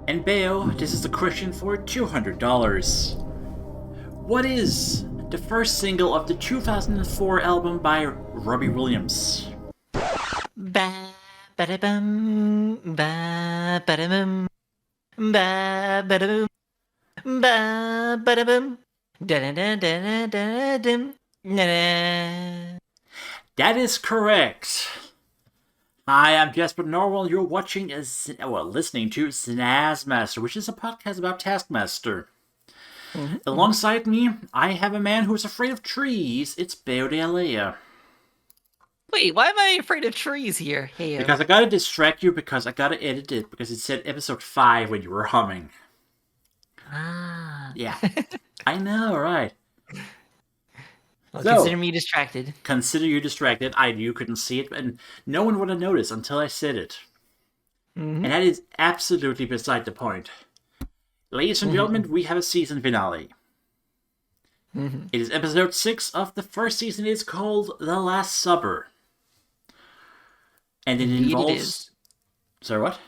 And Beo, this is the question for $200. What is the first single of the 2004 album by Robbie Williams? Ba ba da bum ba ba da bum ba ba da bum ba ba da bum da da da da da da da. That is correct. Hi, I'm Jasper Norwell. You're listening to Snazzmaster, which is a podcast about Taskmaster. Alongside me, I have a man who's afraid of trees. It's beothealea. Wait, why am I afraid of trees here? Hey, Because I gotta distract you, because I gotta edit it, because it said episode 5 when you were humming. Yeah. I know, right? Well, So, consider me distracted. Consider you distracted. You couldn't see it, and no one would have noticed until I said it. And that is absolutely beside the point. Ladies and gentlemen, we have a season finale. It is episode 6 of the first season. It's called The Last Supper. And it involves... It is. Sorry, what?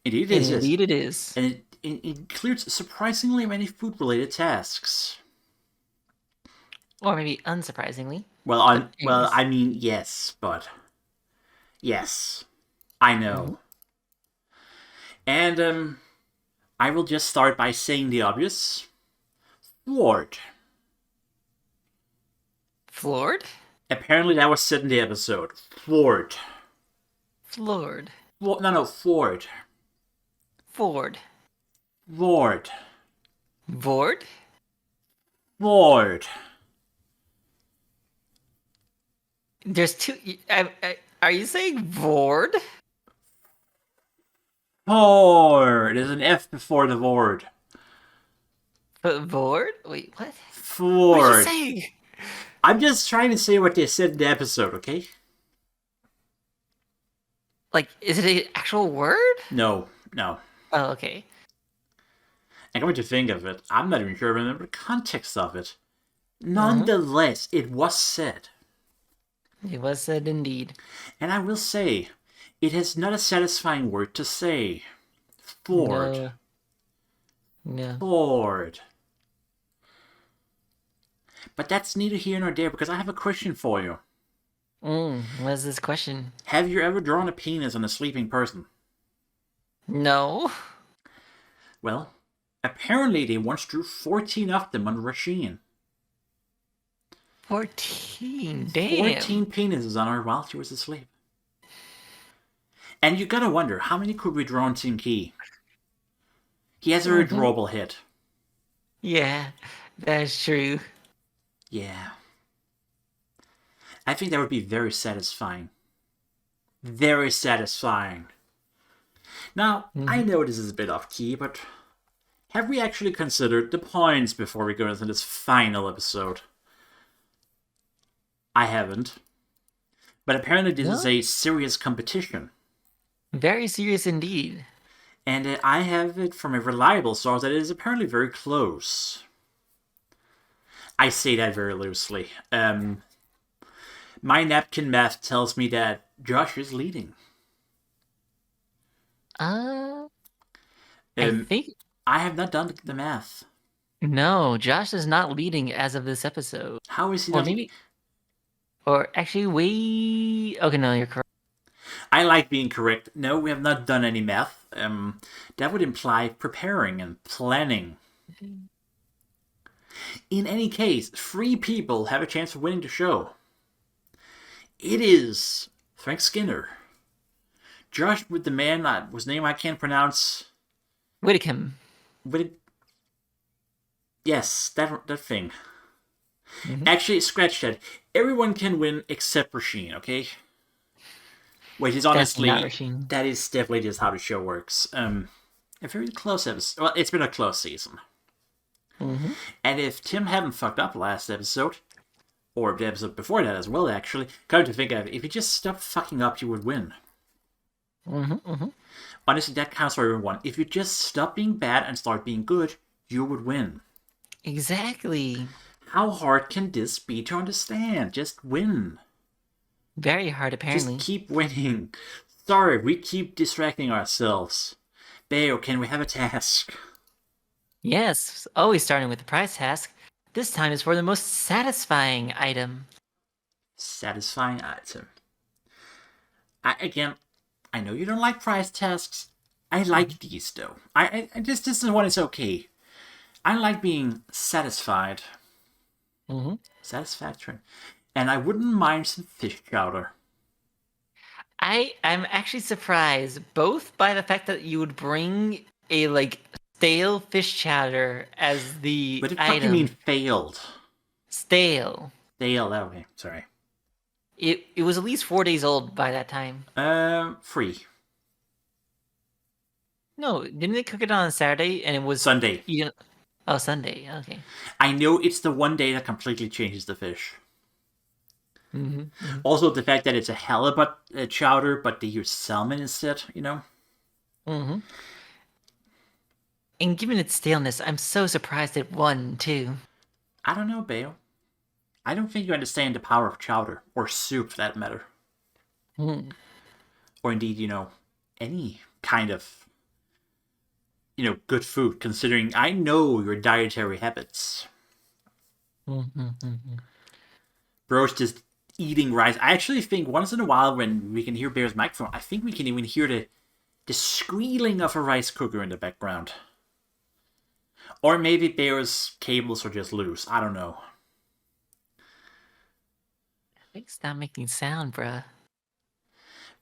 Indeed it is. Indeed it is. And it includes surprisingly many food-related tasks. Or maybe unsurprisingly. I mean, yes, but... Yes. I know. And, I will just start by saying the obvious. Thwart. Floored? Apparently that was said in the episode. Thwart. Floored. No, Ford. Ford. Lord. Vord? Lord. There's two... are you saying Vord? Ford. There's an F before the word. Vord? Wait, what? Ford. What are you saying? I'm just trying to say what they said in the episode, okay? Like, is it an actual word? No. Oh, okay. I'm going to think of it. I'm not even sure I remember the context of it. Nonetheless, it was said. It was said indeed. And I will say, it is not a satisfying word to say. Ford. No. Ford. But that's neither here nor there, because I have a question for you. What is this question? Have you ever drawn a penis on a sleeping person? No. Well, apparently they once drew 14 of them on Rasheen. 14, damn. 14 penises on her while she was asleep. And you gotta wonder, how many could we draw on Tim Key? He has a very drawable hit. Yeah, that's true. Yeah. I think that would be very satisfying. Very satisfying. Now, I know this is a bit off key, but have we actually considered the points before we go into this final episode? I haven't. But apparently this is a serious competition. Very serious indeed. And I have it from a reliable source that it is apparently very close. I say that very loosely. My napkin math tells me that Josh is leading. I think... I have not done the math. No, Josh is not leading as of this episode. How is he Or not... maybe... Or actually, Okay, no, you're correct. I like being correct. No, we have not done any math. That would imply preparing and planning. In any case, 3 people have a chance of winning the show. It is Frank Skinner, Josh with the man whose name I can't pronounce. Whitcomb. Yes, that thing. Actually, scratch that. Everyone can win except Rasheen, okay? Which is honestly, that is definitely just how the show works. A very close episode. Well, it's been a close season. And if Tim hadn't fucked up last episode, or the episode before that as well, actually, come to think of it, if you just stopped fucking up, you would win. Honestly, that counts for everyone. If you just stop being bad and start being good, you would win. Exactly. How hard can this be to understand? Just win. Very hard, apparently. Just keep winning. Sorry, we keep distracting ourselves. Beo, can we have a task? Yes, always starting with the prize task. This time is for the most satisfying item. Satisfying item. I know you don't like prize tasks. I like these though. This is one is okay. I like being satisfied. Satisfactory. And I wouldn't mind some fish chowder. I'm actually surprised both by the fact that you would bring a stale fish chowder as the What the fuck you item. mean failed? Stale. Stale, okay, sorry. It was at least 4 days old by that time. Free. No, didn't they cook it on a Saturday and it was Sunday. Oh, Sunday. Okay. I know it's the one day that completely changes the fish. Also, the fact that it's a halibut chowder, but they use salmon instead, you know? And given its staleness, I'm so surprised it won, too. I don't know, Bale. I don't think you understand the power of chowder, or soup for that matter. Or indeed, any kind of, good food, considering I know your dietary habits. Bro's just eating rice. I actually think once in a while when we can hear Bear's microphone, I think we can even hear the squealing of a rice cooker in the background. Or maybe Bear's cables are just loose. I don't know. I think it's not making sound, bruh.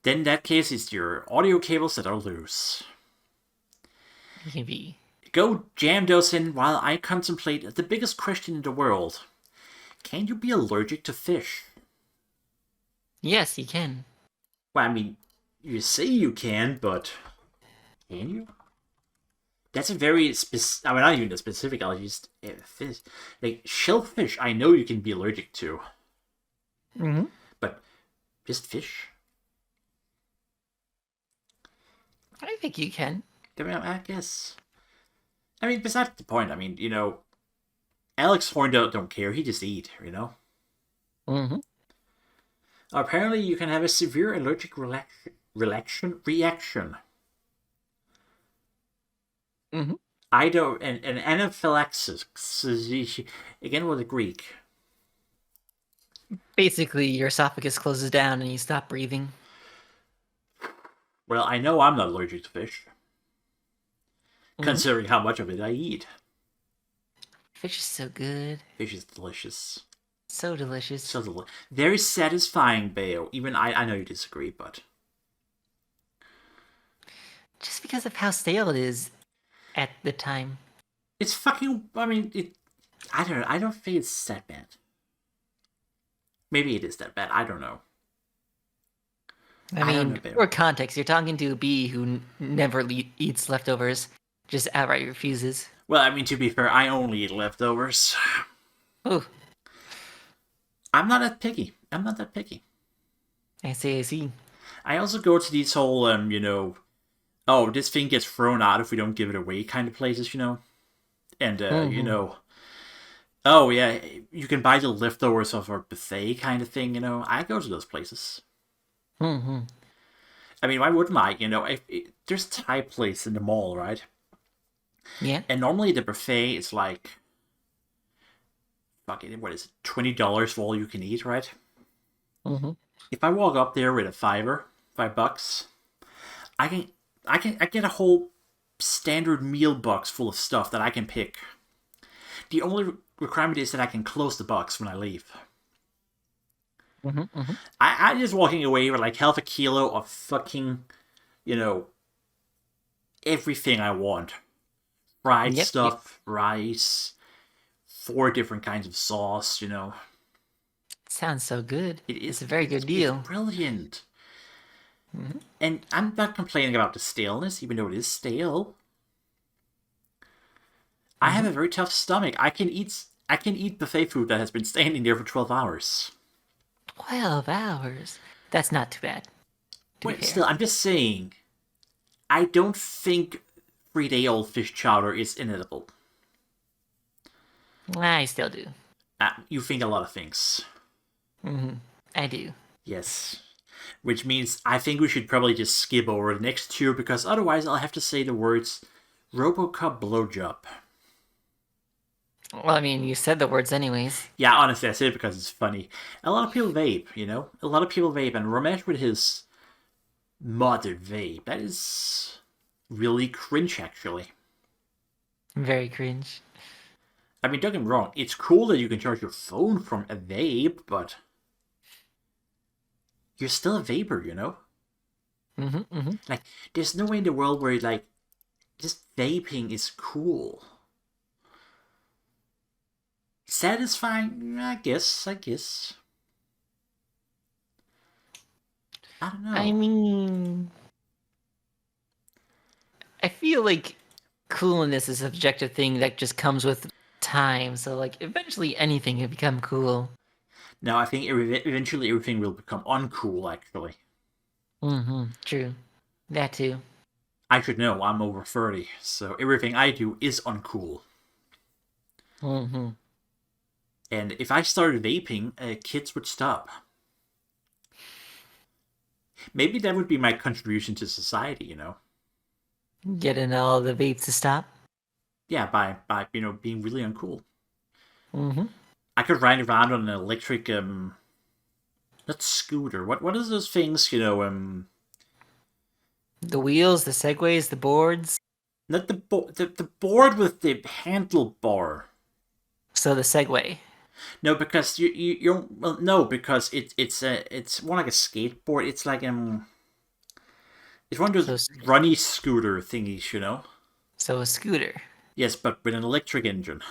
Then in that case, it's your audio cables that are loose. Maybe. Go jam those in while I contemplate the biggest question in the world. Can you be allergic to fish? Yes, you can. Well, I mean, you say you can, but can you? That's a very specific. I mean, not even a specific allergy. Just fish, like shellfish. I know you can be allergic to. But just fish. I think you can. I mean, I guess. I mean, besides the point. I mean, Alex Horn don't care. He just eat. Apparently, you can have a severe allergic reaction. I don't. An anaphylaxis. Again with the Greek. Basically, your esophagus closes down and you stop breathing. Well, I know I'm not allergic to fish. Considering how much of it I eat. Fish is so good. Fish is delicious. So delicious. Very satisfying, Bale. Even I know you disagree, but... Just because of how stale it is at the time. It's fucking... I mean, I don't know. I don't think it's that bad. Maybe it is that bad. I don't know. I mean, for context, you're talking to a bee who never eats leftovers. Just outright refuses. Well, I mean, to be fair, I only eat leftovers. Oh. I'm not that picky. I see. I also go to these whole, oh, this thing gets thrown out if we don't give it away kind of places, And, oh, yeah, you can buy the leftovers of our buffet kind of thing, I go to those places. I mean, why wouldn't I? There's a Thai place in the mall, right? Yeah. And normally the buffet is like, fucking, what is it, $20 for all you can eat, right? If I walk up there with a $5, I get a whole standard meal box full of stuff that I can pick. The only requirement is that I can close the box when I leave. I'm just walking away with like half a kilo of fucking, everything I want. Fried stuff, rice, 4 different kinds of sauce, Sounds so good. It's a very good deal. It's brilliant. And I'm not complaining about the staleness, even though it is stale. I have a very tough stomach. I can eat buffet food that has been standing there for 12 hours. 12 hours? That's not too bad. Wait, still, I'm just saying, I don't think 3-day-old fish chowder is inedible. I still do. You think a lot of things. I do. Yes. Which means I think we should probably just skip over the next two, because otherwise I'll have to say the words RoboCop blowjob. Well, I mean, you said the words anyways. Yeah, honestly, I say it because it's funny. A lot of people vape, you know? A lot of people vape, and Ramesh with his modded vape, that is really cringe, actually. Very cringe. I mean, don't get me wrong, it's cool that you can charge your phone from a vape, but you're still a vapor, you know? Like, there's no way in the world where, like, just vaping is cool. Satisfying? I guess. I don't know. I mean, I feel like coolness is a subjective thing that just comes with time. So, like, eventually anything can become cool. No, I think eventually everything will become uncool, actually. True. That too. I should know, I'm over 30, so everything I do is uncool. And if I started vaping, kids would stop. Maybe that would be my contribution to society, you know? Getting all the vapes to stop. Yeah, by being really uncool. I could ride around on an electric, not scooter. What is those things, you know, The wheels, the segways, the boards. not the board with the handlebar. So the Segway. No, because you're well, no, because it's more like a skateboard. It's like it's one of those runny scooter thingies, you know. So a scooter. Yes, but with an electric engine.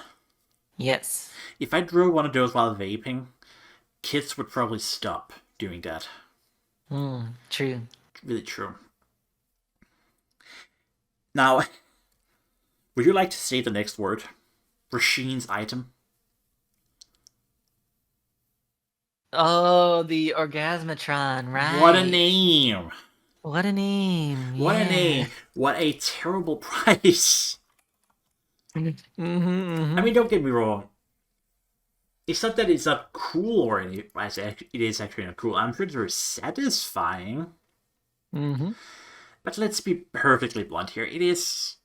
Yes. If I drove one of those while vaping, kids would probably stop doing that. True. Really true. Now, would you like to say the next word? Rashin's item. Oh, the Orgasmatron, right? What a name! What a name! What a name! What a terrible price! I mean, don't get me wrong. It's not that it's not cool or anything. It is actually not cool. I'm sure it's very satisfying. But let's be perfectly blunt here. It is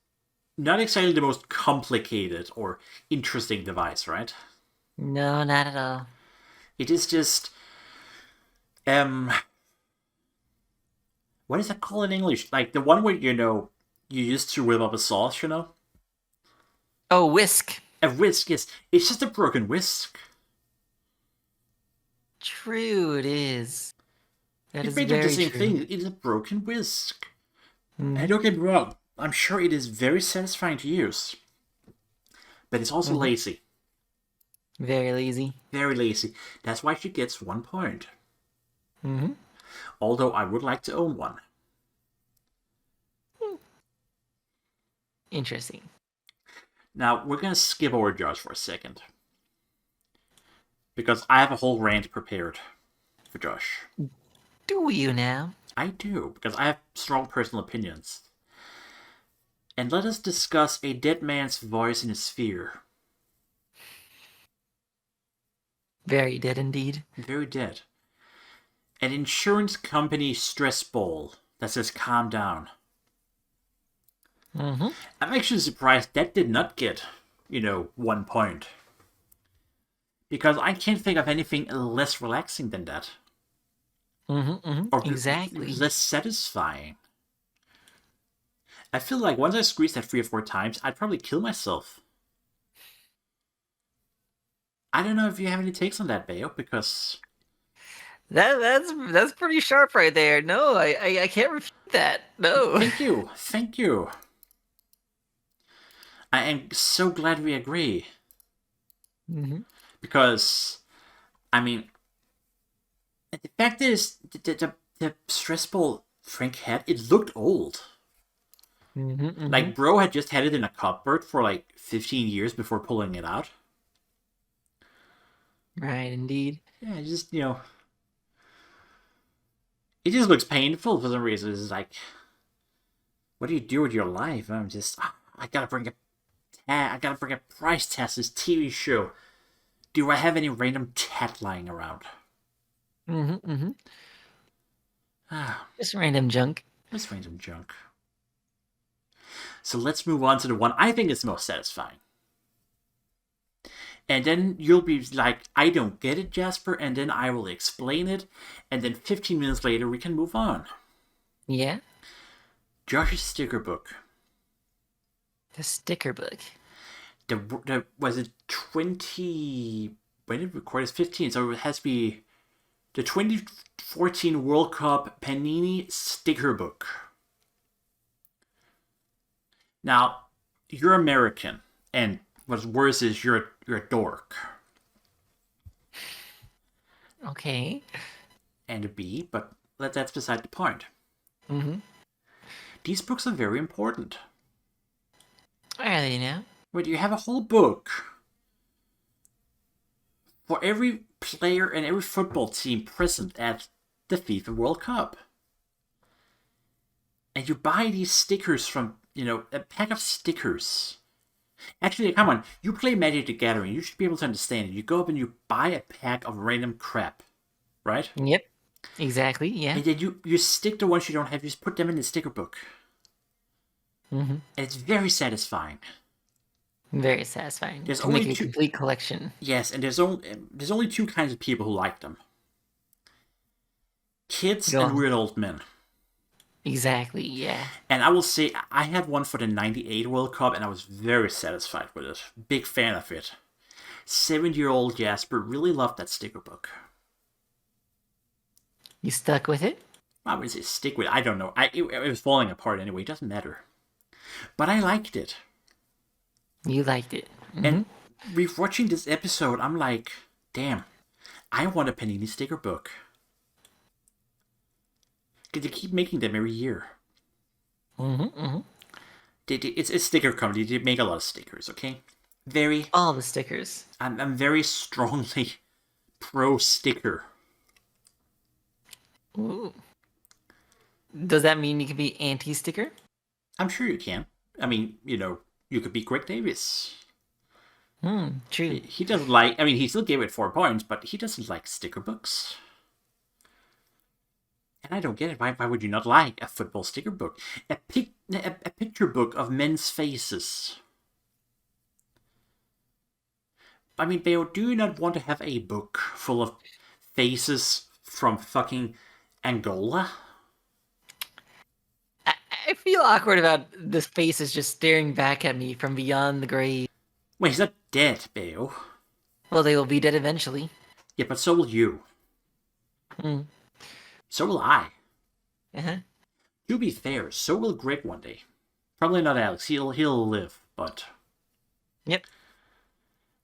not exactly the most complicated or interesting device, right? No, not at all. It is just, what is that called in English? Like the one where, you know, you used to whip up a sauce, you know? Oh, whisk. A whisk, yes. It's just a broken whisk. True, it is. That is It's made of the very same true. thing. It is a broken whisk. And don't get me wrong, I'm sure it is very satisfying to use. But it's also lazy. Very lazy. Very lazy. That's why she gets 1 point. Although I would like to own one. Interesting. Now, we're going to skip over Josh for a second. Because I have a whole rant prepared for Josh. Do you now? I do, because I have strong personal opinions. And let us discuss a dead man's voice in a sphere. Very dead indeed. Very dead. An insurance company stress ball that says calm down. I'm actually surprised that did not get, 1 point. Because I can't think of anything less relaxing than that. Or exactly. less satisfying. I feel like once I squeeze that 3 or 4 times, I'd probably kill myself. I don't know if you have any takes on that, Bayo, because that's pretty sharp right there. No, I can't refute that. No. Thank you. I am so glad we agree. Because, I mean, the fact is, the stress ball Frank had, it looked old. Like, bro had just had it in a cupboard for like 15 years before pulling it out. Right, indeed. Yeah, it just, it just looks painful for some reason. It's like, what do you do with your life? I gotta bring a price test this TV show. Do I have any random tat lying around? Just random junk. Just random junk. So let's move on to the one I think is most satisfying. And then you'll be like, I don't get it, Jasper, and then I will explain it, and then 15 minutes later we can move on. Yeah? Josh's sticker book. The sticker book. Was it 20... When did it record? It's 15, so it has to be the 2014 World Cup Panini sticker book. Now, you're American, and what's worse is you're a dork. Okay. And a B, but that's beside the point. Mm-hmm. These books are very important. Are they now? Wait, you have a whole book for every player and every football team present at the FIFA World Cup. And you buy these stickers from, a pack of stickers. Actually, come on, you play Magic the Gathering, you should be able to understand it. You go up and you buy a pack of random crap, right? Yep, exactly, yeah. And then you stick the ones you don't have, you just put them in the sticker book. Mm-hmm. And it's very satisfying. Very satisfying. There's to only make a complete collection. Yes, and there's only two kinds of people who like them. Kids and weird old men. Exactly, yeah. And I will say, I had one for the 98 World Cup, and I was very satisfied with it. Big fan of it. 7-year-old Jasper really loved that sticker book. You stuck with it? I would say stick with it. I don't know. It was falling apart anyway. It doesn't matter. But I liked it. You liked it. Mm-hmm. And rewatching this episode, I'm like, damn, I want a Panini sticker book. Because they keep making them every year. Mm-hmm, mm-hmm. It's a sticker company. They make a lot of stickers, okay? All the stickers. I'm very strongly pro sticker. Ooh. Does that mean you can be anti-sticker? I'm sure you can. I mean, you could be Greg Davis. True. He doesn't like... I mean, he still gave it 4 points, but he doesn't like sticker books. And I don't get it. Why would you not like a football sticker book? A picture book of men's faces. I mean, Beo, do you not want to have a book full of faces from fucking Angola? I feel awkward about this faces just staring back at me from beyond the grave. Wait, he's not dead, Beo. Well, they will be dead eventually. Yeah, but so will you. So will I. Uh-huh. To be fair, so will Greg one day. Probably not Alex. He'll live, but... Yep.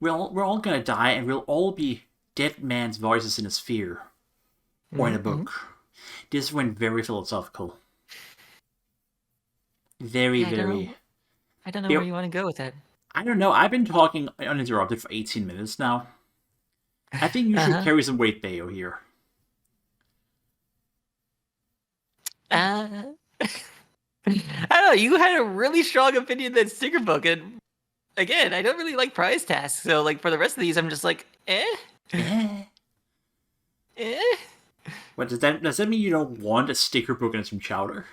We're all gonna die, and we'll all be dead man's voices in a sphere. Or in a book. This went very philosophical. Very, very... I don't know where you want to go with that. I don't know. I've been talking uninterrupted for 18 minutes now. I think you should carry some weight, Bayo, here. I don't know. You had a really strong opinion that sticker book, and again, I don't really like prize tasks. So, like for the rest of these, I'm just like, eh. What does that mean? You don't want a sticker book and some chowder?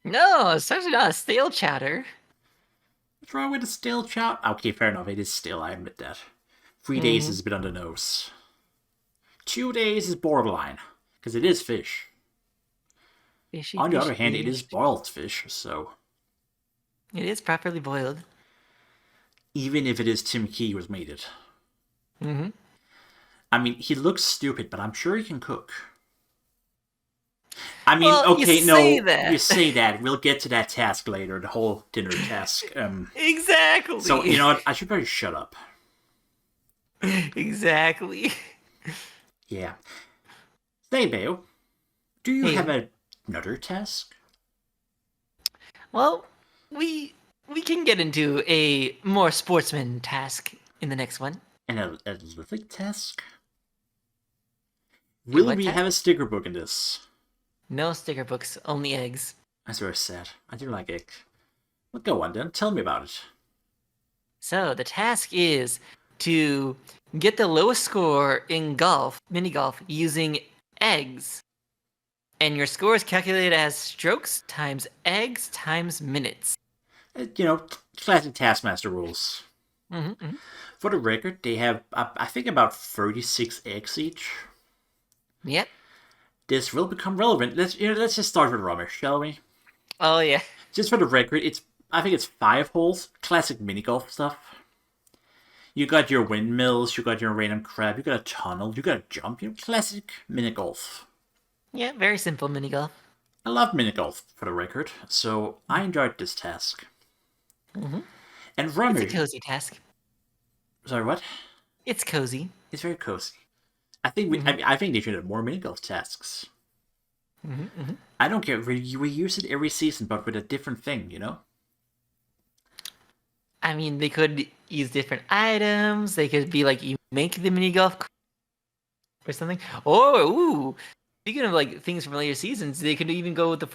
No, especially not a stale chowder. What's wrong with a stale chowder? Okay, fair enough. It is stale. I admit that. 3 days is a bit on the nose. 2 days is borderline because it is fish. Fishy, on the other hand, it is boiled fish, so... It is properly boiled. Even if it is Tim Key who's made it. Mm-hmm. I mean, he looks stupid, but I'm sure he can cook. I mean, well, okay, you say that. We'll get to that task later, the whole dinner task. Exactly. So, you know what? I should probably shut up. Exactly. Yeah. Say, Bayo, do you have another task? Well, we can get into a more sportsman task in the next one. An athletic task? Will we have a sticker book in this? No sticker books, only eggs. That's very sad. I do like egg. Well, go on then. Tell me about it. So, the task is to get the lowest score in golf, mini golf, using eggs. And your score is calculated as strokes times eggs times minutes. Classic Taskmaster rules. Mm-hmm. For the record, they have, I think, about 36 eggs each. Yep. This will become relevant. Let's just start with rubbish, shall we? Oh yeah. Just for the record, I think it's 5 holes. Classic mini golf stuff. You got your windmills, you got your random crab, you got a tunnel, you got a jump. Classic mini golf. Yeah, very simple mini golf. I love mini golf, for the record, so I enjoyed this task. Mm-hmm. And rubbish. It's a cozy task. Sorry, what? It's cozy. It's very cozy. I think I think they should have more mini golf tasks. I don't care. We use it every season, but with a different thing, I mean, they could use different items. They could be like, you make the mini golf or something. Ooh. Speaking of like things from later seasons, they could even go with the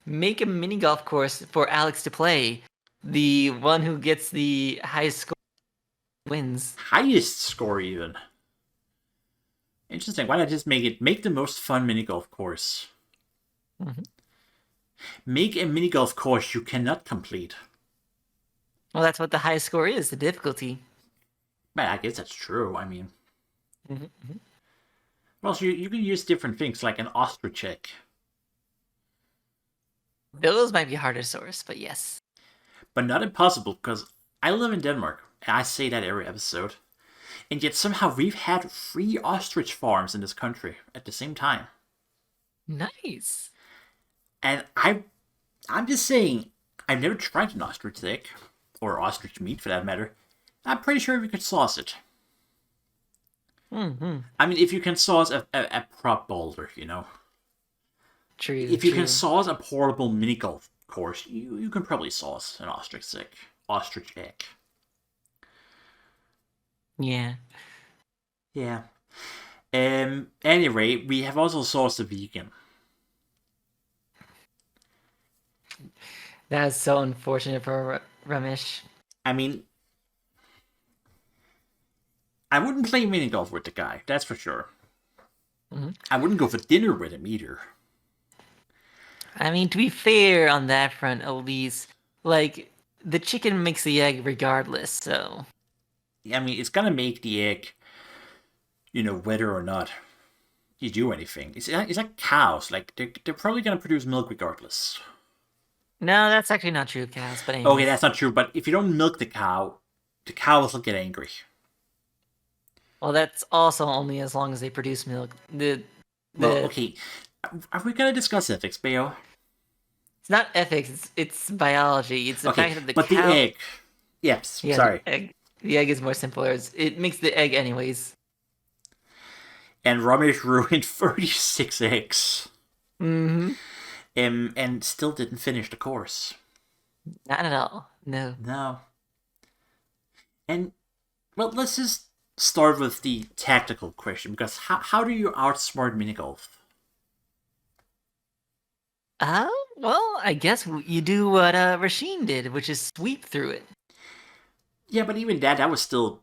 make a mini golf course for Alex to play. The one who gets the highest score wins. Highest score, even. Interesting. Why not just make the most fun mini golf course? Make a mini golf course you cannot complete. Well, that's what the highest score is, the difficulty. Well, I guess that's true. I mean, well, so you can use different things like an ostrich egg. Those might be harder to source, but yes. But not impossible, because I live in Denmark, and I say that every episode. And yet somehow we've had 3 ostrich farms in this country at the same time. Nice. And I'm just saying, I've never tried an ostrich egg, or ostrich meat for that matter. I'm pretty sure we could sauce it. I mean, if you can sauce a prop boulder, True. If you can sauce a portable mini golf course, you can probably sauce an ostrich egg. Yeah. Yeah. Anyway, we have also sauced a vegan. That is so unfortunate for Ramesh. I mean, I wouldn't play mini golf with the guy, that's for sure. I wouldn't go for dinner with him either. I mean, to be fair on that front, at least, the chicken makes the egg regardless, so... I mean, it's gonna make the egg, whether or not you do anything. It's like cows. Like, they're probably gonna produce milk regardless. No, that's actually not true of cows, but anyways. Okay, that's not true, but if you don't milk the cow will get angry. Well, that's also only as long as they produce milk. Well, okay. Are we gonna discuss ethics, Beo? It's not ethics, it's biology. It's the fact that the cow... the egg... Yes, yeah, sorry. The egg is more simpler. It makes the egg anyways. And Ramesh ruined 36 eggs. And still didn't finish the course. Not at all. No. No. And, well, let's just start with the tactical question, because how do you outsmart mini golf? Well, I guess you do what Rasheen did, which is sweep through it. Yeah, but even that was still...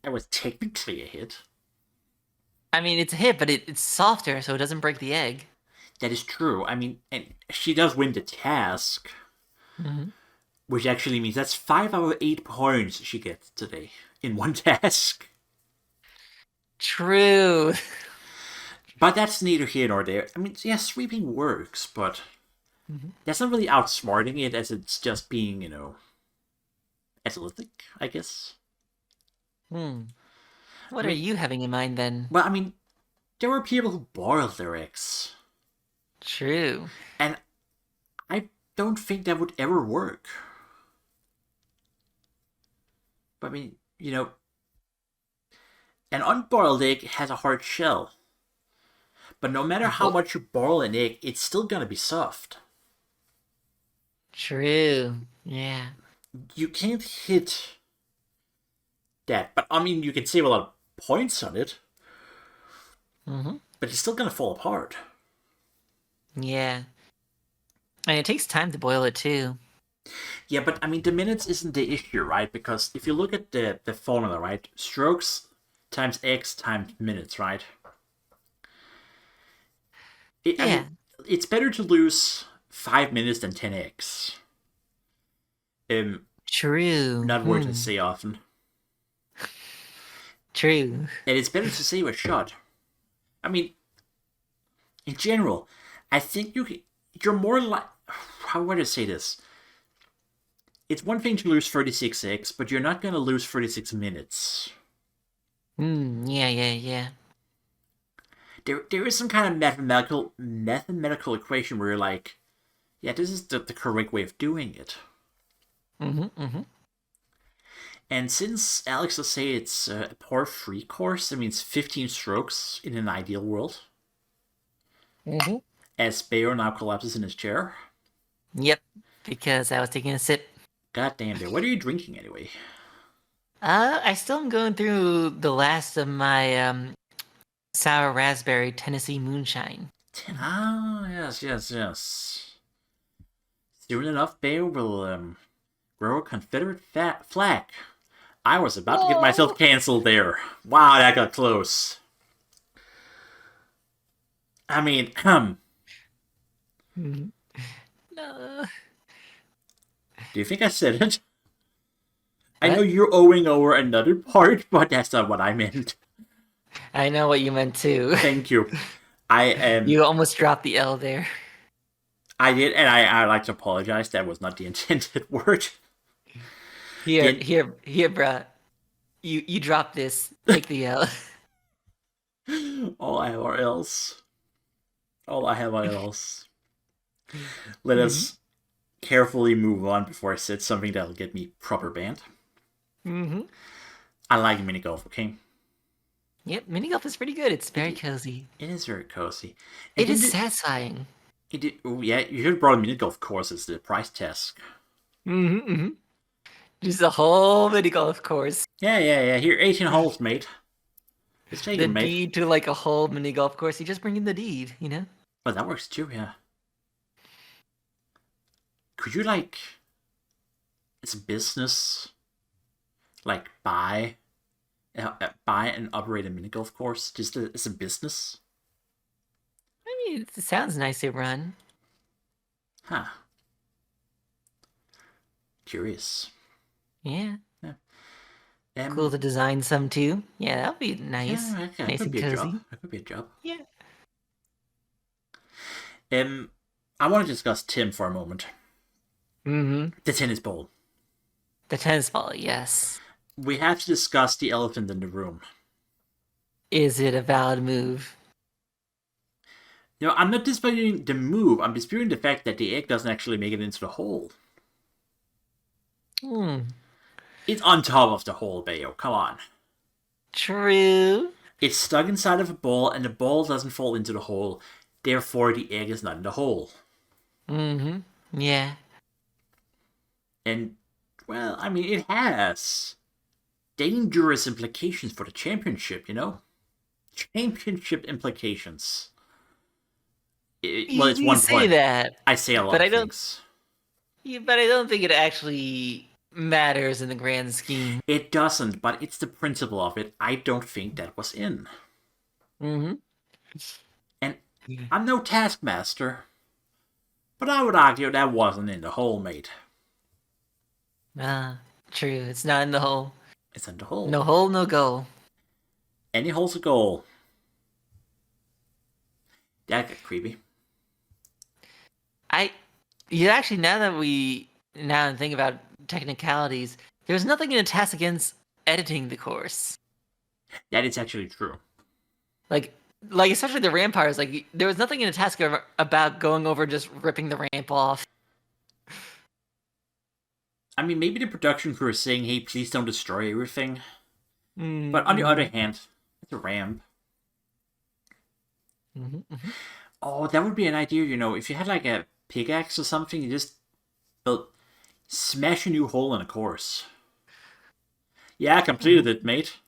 That was technically a hit. I mean, it's a hit, but it's softer, so it doesn't break the egg. That is true. I mean, and she does win the task. Which actually means that's 5 out of 8 points she gets today in one task. True. But that's neither here nor there. I mean, yeah, sweeping works, but that's not really outsmarting it, as it's just being, athletic, I guess. What are you having in mind, then? Well, I mean, there were people who boiled their eggs. True. And I don't think that would ever work. But I mean, an unboiled egg has a hard shell. But no matter how much you boil an egg, it's still gonna be soft. True. Yeah. You can't hit that. But I mean, you can save a lot of points on it. But it's still gonna fall apart. Yeah. And it takes time to boil it, too. Yeah, but I mean, the minutes isn't the issue, right? Because if you look at the formula, right? Strokes times X times minutes, right? I Yeah. mean, it's better to lose 5 minutes than 10x. True. Not words I say often. True. And it's better to save a shot. I mean, in general, I think you're more like, how would I say this? It's one thing to lose 36x, but you're not going to lose 36 minutes. Yeah. There is some kind of mathematical equation where you're like, yeah, this is the correct way of doing it. And since Alex will say it's a par-free course, that means 15 strokes in an ideal world. As Bayo now collapses in his chair. Yep, because I was taking a sip. God damn, Bayo, what are you drinking anyway? I still am going through the last of my sour raspberry Tennessee moonshine. Yes. Soon enough, Bayo will grow a Confederate flag. I was about to get myself canceled there. Wow, that got close. I mean, No. Do you think I said it? I know you're owing over another part, but that's not what I meant. I know what you meant too. Thank you. I am. You almost dropped the L there. I did, and I like to apologize. That was not the intended word. Here, bruh. You dropped this. Take the L. All I have are L's. Let us carefully move on before I said something that'll get me proper banned. I like mini golf, okay? Yep, mini golf is pretty good. It's very cozy. It is very cozy. It is satisfying. Oh, yeah, you should have brought a mini golf course as the price test. Just a whole mini golf course. Yeah. Here, 18 holes, mate. Just take the it, mate. Deed to like a whole mini golf course. You just bring in the deed, you know? Oh, that works too, yeah. Could you, like, it's a business, like, buy and operate a mini golf course? Just as a business? I mean, it sounds nice to run. Huh. Curious. Yeah. Cool to design some too. Yeah, that'd be nice. Yeah, nice and cozy. That could be a job. Yeah. I want to discuss Tim for a moment. The tennis ball. The tennis ball, yes. We have to discuss the elephant in the room. Is it a valid move? You know, I'm not disputing the move. I'm disputing the fact that the egg doesn't actually make it into the hole. It's on top of the hole, Bayo. Come on. True. It's stuck inside of a ball, and the ball doesn't fall into the hole. Therefore, the egg is not in the hole. Yeah. And, well, I mean, it has dangerous implications for the championship, you know? Championship implications. Well, it's one point. That. I say a lot of things. Yeah, but I don't think it actually matters in the grand scheme. It doesn't, but it's the principle of it. I don't think that was in. And I'm no Taskmaster, but I would argue that wasn't in the hole, mate. True. It's not in the hole. It's in the hole. No hole, no goal. Any hole's a goal. That got creepy. Actually, now that think about technicalities, there's nothing in a task against editing the course. That is actually true. Like especially the rampires, like there was nothing in a task about going over and just ripping the ramp off. I mean, maybe the production crew is saying, hey, please don't destroy everything. But on the other hand, it's a ramp. Oh, that would be an idea, you know, if you had like a pickaxe or something, you just smash a new hole in a course. Yeah, I completed it, mate.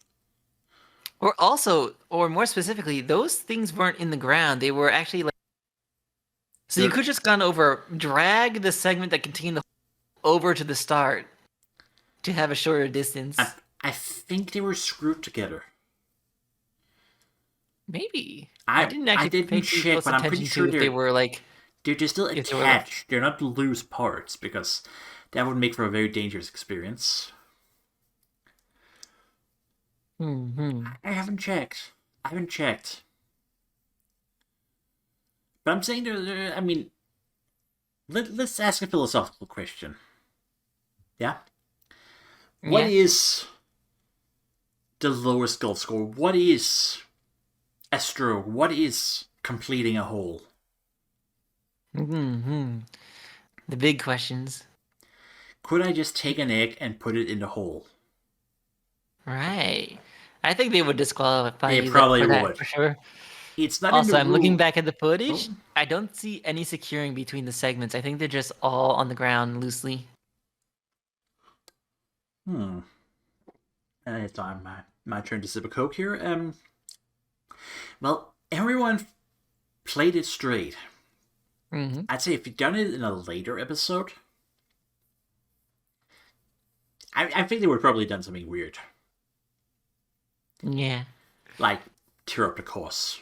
Or more specifically, those things weren't in the ground. They were actually like... So you could just gone over, drag the segment that contained the hole over to the start to have a shorter distance. I think they were screwed together. Maybe. I didn't actually pay too check, close but I'm pretty attention sure to if they were like they're still if they were like. attached. They're not loose parts because that would make for a very dangerous experience. Hmm. I haven't checked. I haven't checked. But I'm saying I mean, let's ask a philosophical question. Yeah? What Yeah. is the lowest golf score? What is a stroke? What is completing a hole? Hmm. The big questions. Could I just take an egg and put it in the hole? Right. I think they would disqualify They you probably for that would. for sure. It's not in the Also, I'm looking rule. back at the footage. Oh. I don't see any securing between the segments. I think they're just all on the ground loosely. Hmm. It's time my turn to sip a Coke here. Well, everyone played it straight. Mm-hmm. I'd say if you'd done it in a later episode, I think they would have probably done something weird. Yeah. Like, tear up the course.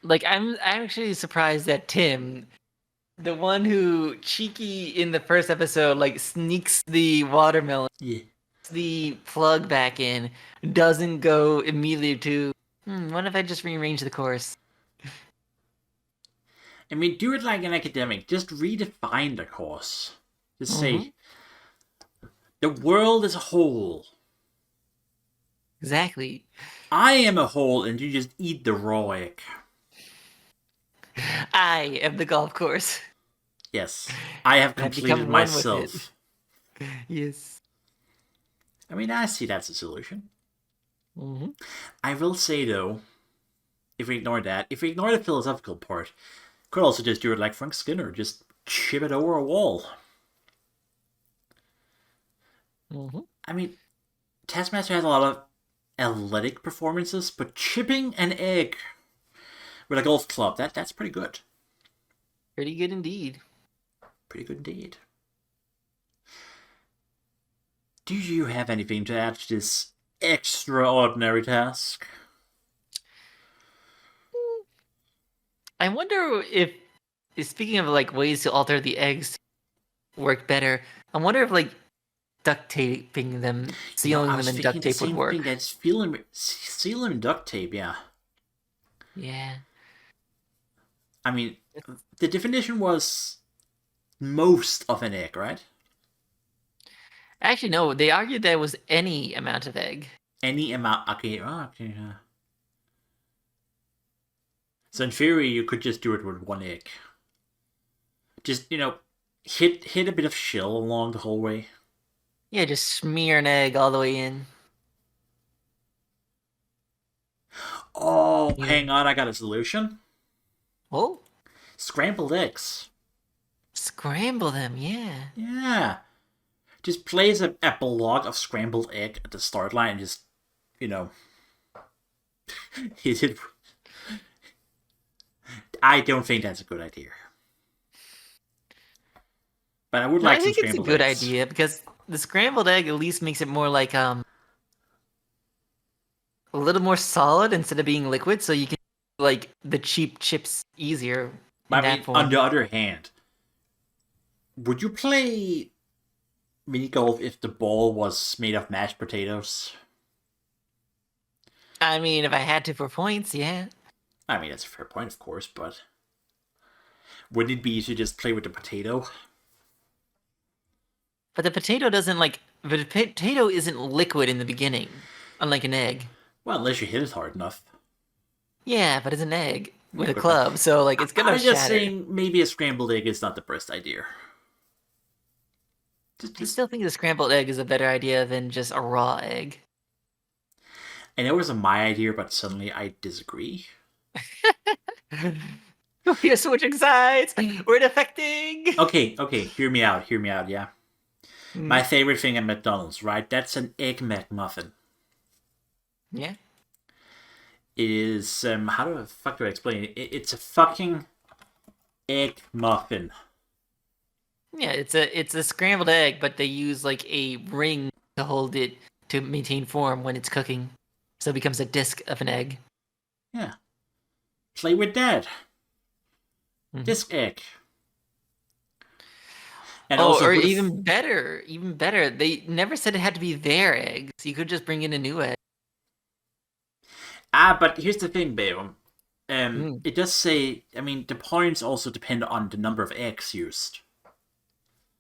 Like I'm actually surprised that Tim, the one who cheeky in the first episode, like sneaks the watermelon, Yeah. the plug back in, doesn't go immediately to. What if I just rearrange the course? I mean, do it like an academic. Just redefine the course. Just Mm-hmm. say, the world is a whole. Exactly. I am a whole, and you just eat the raw egg. I am the golf course. Yes. I have And I've completed become one with it. myself. Yes. I mean, I see that's a solution. Mm-hmm. I will say, though, if we ignore that, if we ignore the philosophical part, could also just do it like Frank Skinner, just chip it over a wall. Mm-hmm. I mean, Taskmaster has a lot of athletic performances, but chipping an egg with a golf club, that's pretty good. Pretty good indeed. Pretty good indeed. Do you have anything to add to this extraordinary task? I wonder if, speaking of like ways to alter the eggs to work better, I wonder if like duct taping them, sealing I them was in thinking duct the tape would same work. thing. That's seal them in duct tape. Yeah. Yeah. I mean, the definition was most of an egg, right? Actually, no. They argued that it was any amount of egg. Any amount. Okay. Oh, okay. So in theory, you could just do it with one egg. Just hit a bit of shell along the whole way. Yeah, just smear an egg all the way in. Oh, Yeah. hang on, I got a solution. Oh, Scrambled eggs. scramble them. Yeah. Yeah. Just place a block of scrambled egg at the start line and just, hit it. I don't think that's a good idea. But I would like some scrambled eggs. I think it's a good idea because the scrambled egg at least makes it more like a little more solid instead of being liquid, so you can like the cheap chips easier. On the other hand, would you play mini golf if the ball was made of mashed potatoes? I mean, if I had to for points, yeah. I mean, that's a fair point, of course, but wouldn't it be easier to just play with the potato? But the potato doesn't the potato isn't liquid in the beginning, unlike an egg. Well, unless you hit it hard enough. Yeah, but it's an egg with a club, so it's gonna shatter. I'm just saying maybe a scrambled egg is not the best idea. I still think the scrambled egg is a better idea than just a raw egg. I know it was my idea, but suddenly I disagree. We're switching sides. We're defecting. Okay, hear me out, yeah? My favorite thing at McDonald's, right? That's an Egg McMuffin. Yeah. It is, how the fuck do I explain it? It's a fucking egg muffin. Yeah, it's a scrambled egg, but they use a ring to hold it to maintain form when it's cooking. So it becomes a disc of an egg. Yeah. Play with that. Mm-hmm. Disc egg. And Oh, also, or who the even better. They never said it had to be their eggs. You could just bring in a new egg. But here's the thing, Bale. Mm, It does say, I mean, the points also depend on the number of eggs used.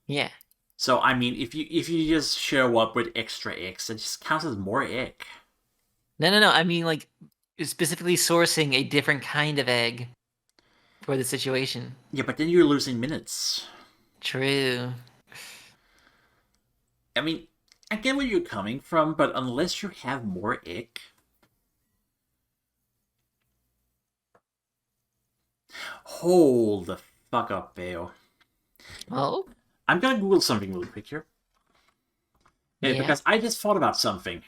yeah. So, I mean, if you just show up with extra eggs, that just counts as more egg. No. I mean, like, specifically sourcing a different kind of egg for the situation. Yeah, but then you're losing minutes. True. I mean, I get where you're coming from, but unless you have more egg... Hold the fuck up, Bale. Oh, I'm gonna Google something really quick here. Yeah, yeah. because I just thought about something.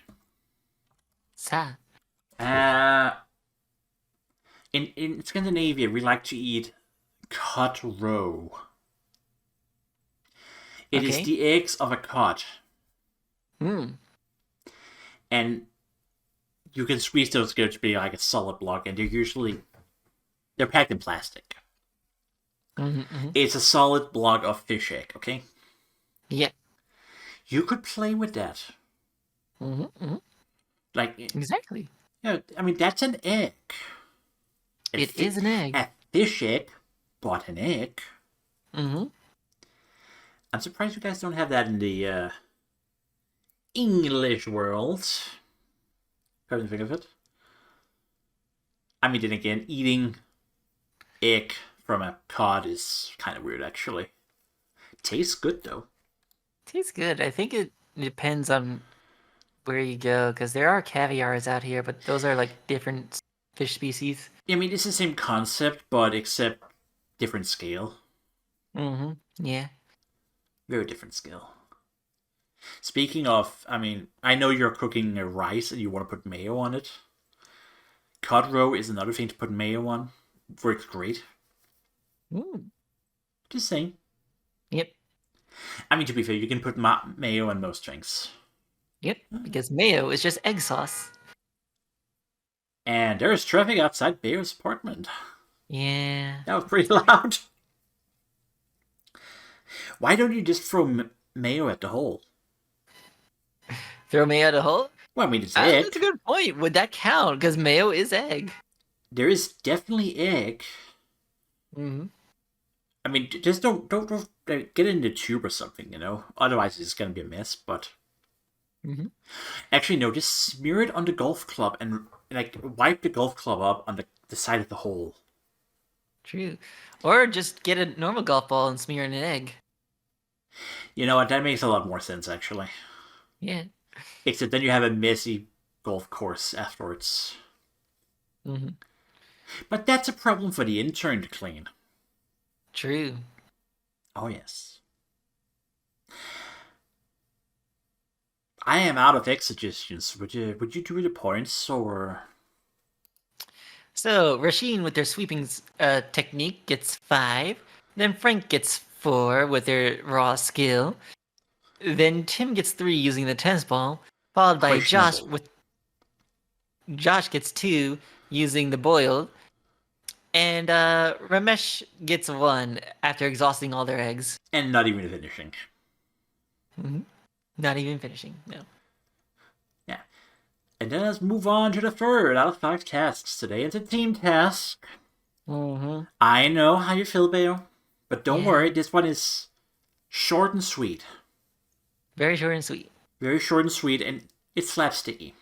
Sa. Uh, in Scandinavia, we like to eat cod roe. It is Okay. the eggs of a cod, Hmm. and you can squeeze those together to be like a solid block, and they're packed in plastic. Mm-hmm. It's a solid block of fish egg. Okay, Yeah. you could play with that. Mm-hmm. Like, Exactly. yeah, I mean that's an egg. It is an egg. A fish egg, but an egg. Mm-hmm. I'm surprised you guys don't have that in the English world. Come to think of it. I mean, then again, eating egg from a cod is kind of weird, actually. Tastes good, though. Tastes good. I think it depends on where you go, because there are caviars out here, but those are like different fish species. I mean, it's the same concept, but except different scale. Mm-hmm. Yeah. Very different scale. Speaking of, I mean, I know you're cooking a rice and you want to put mayo on it. Cod roe is another thing to put mayo on. Works great. Mm. Just saying. Yep. I mean, to be fair, you can put mayo on most things. Yep. Because mayo is just egg sauce. And there's traffic outside Bayo's apartment. Yeah. That was pretty loud. Why don't you just throw mayo at the hole? Throw mayo at a hole? Well, I mean, it's That's egg. a good point. Would that count? Because mayo is egg. There is definitely egg. Mm-hmm. I mean, just don't get it in the tube or something, you know. Otherwise, it's gonna be a mess. But Mm-hmm. actually, no. Just smear it on the golf club and like wipe the golf club up on the side of the hole. True. Or just get a normal golf ball and smear in an egg. You know what? That makes a lot more sense, actually. Yeah. Except then you have a messy golf course afterwards. Mm-hmm. But that's a problem for the intern to clean. True. Oh yes. I am out of egg suggestions. Would you do the points or? So Rasheen with their sweeping technique gets 5. Then Frank gets 4 with their raw skill. Then Tim gets 3 using the tennis ball, followed by Questionable. Josh gets 2 using the boiled, and Ramesh gets 1 after exhausting all their eggs. And not even finishing. Mm-hmm. Not even finishing. No. Yeah. And then let's move on to the third out of 5 tasks today. It's a team task. Mm-hmm. I know how you feel, Bale. But don't Yeah. worry, this one is short and sweet. Very short and sweet. Very short and sweet, and it's slapsticky.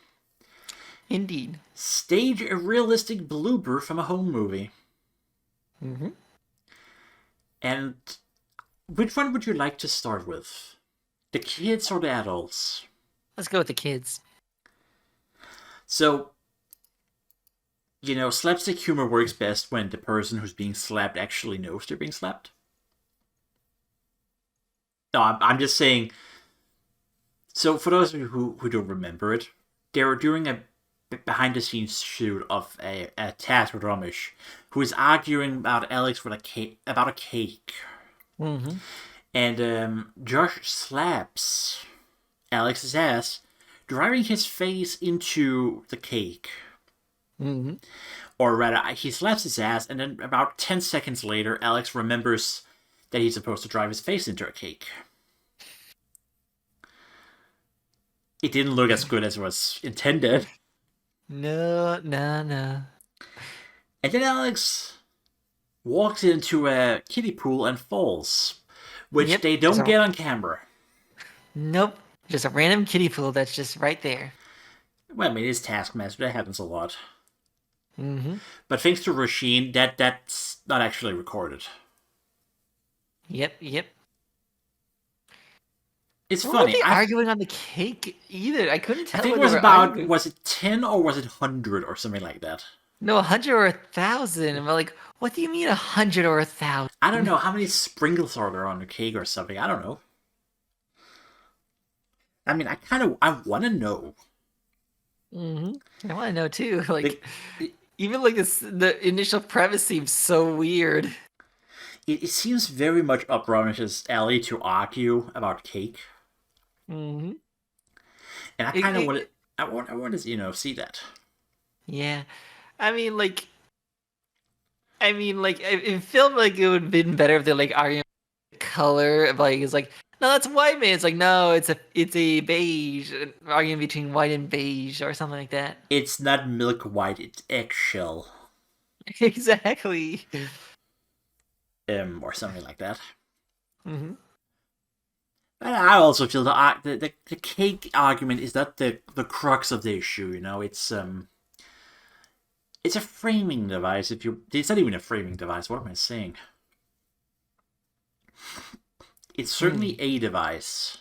Indeed. Stage a realistic blooper from a home movie. Mm-hmm. And which one would you like to start with? The kids or the adults? Let's go with the kids. So, you know, slapstick humor works best when the person who's being slapped actually knows they're being slapped. No, I'm just saying. So, for those of you who don't remember it, they were doing a behind the scenes shoot of a task with Ramesh, who is arguing about Alex with about a cake. Mm-hmm. And Josh slaps Alex's ass, driving his face into the cake. Mm-hmm. Or rather, he slaps his ass, and then about 10 seconds later, Alex remembers that he's supposed to drive his face into a cake. It didn't look as good as it was intended. No. And then Alex walks into a kiddie pool and falls, which Yep. they don't get on camera. Nope. Just a random kiddie pool that's just right there. Well, I mean, it's Taskmaster. That happens a lot. Mm-hmm. But thanks to Rasheen, that's not actually recorded. Yep. It's What funny. were they arguing on the cake either? I couldn't tell. I think it what was they were about, arguing. was it 10 or was it 100 or something like that? No, 100 or 1,000. I'm like, what do you mean 100 or 1,000? I don't know. How many sprinkles are there on the cake or something? I don't know. I mean, I want to know. Mm-hmm. I want to know too. Like, The, even like this, the initial premise seems so weird. it seems very much up Ramesh's alley to argue about cake. Mm-hmm. And I kind of want to, I want to, see that. Yeah. I mean, like, it felt like it would have been better if they like arguing color. Like, it's like, no, that's white man. It's like, no, it's a beige. Arguing between white and beige or something like that. It's not milk white, it's eggshell. Exactly. Or something like that. Mm-hmm. And I also feel the cake argument is not the crux of the issue. It's a framing device. It's not even a framing device. What am I saying? It's certainly a device.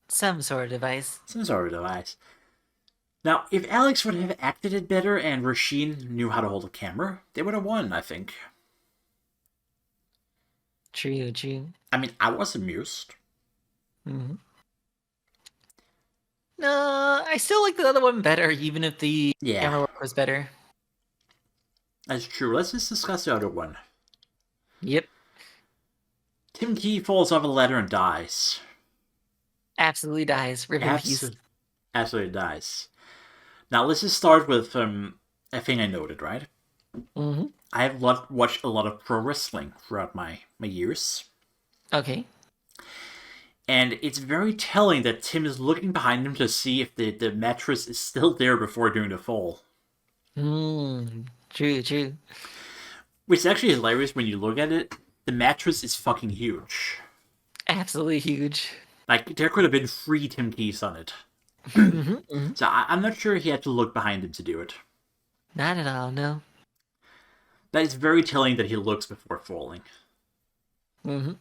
Some sort of device. Some sort of device. Now, if Alex would have acted it better and Rasheen knew how to hold a camera, they would have won, I think. True. I mean, I was amused. Mm-hmm. No, I still like the other one better, even if the camera work was better. That's true. Let's just discuss the other one. Yep. Tim Key falls off a ladder and dies. Absolutely dies. Rip in peace. Absolutely dies. Now, let's just start with a thing I noted, right? Mm-hmm. I have watched a lot of pro wrestling throughout my years. Okay. And it's very telling that Tim is looking behind him to see if the mattress is still there before doing the fall. True. Which is actually hilarious when you look at it. The mattress is fucking huge. Absolutely huge. Like, there could have been 3 Tim Keys on it. So I'm not sure he had to look behind him to do it. Not at all, no. But it's very telling that he looks before falling. But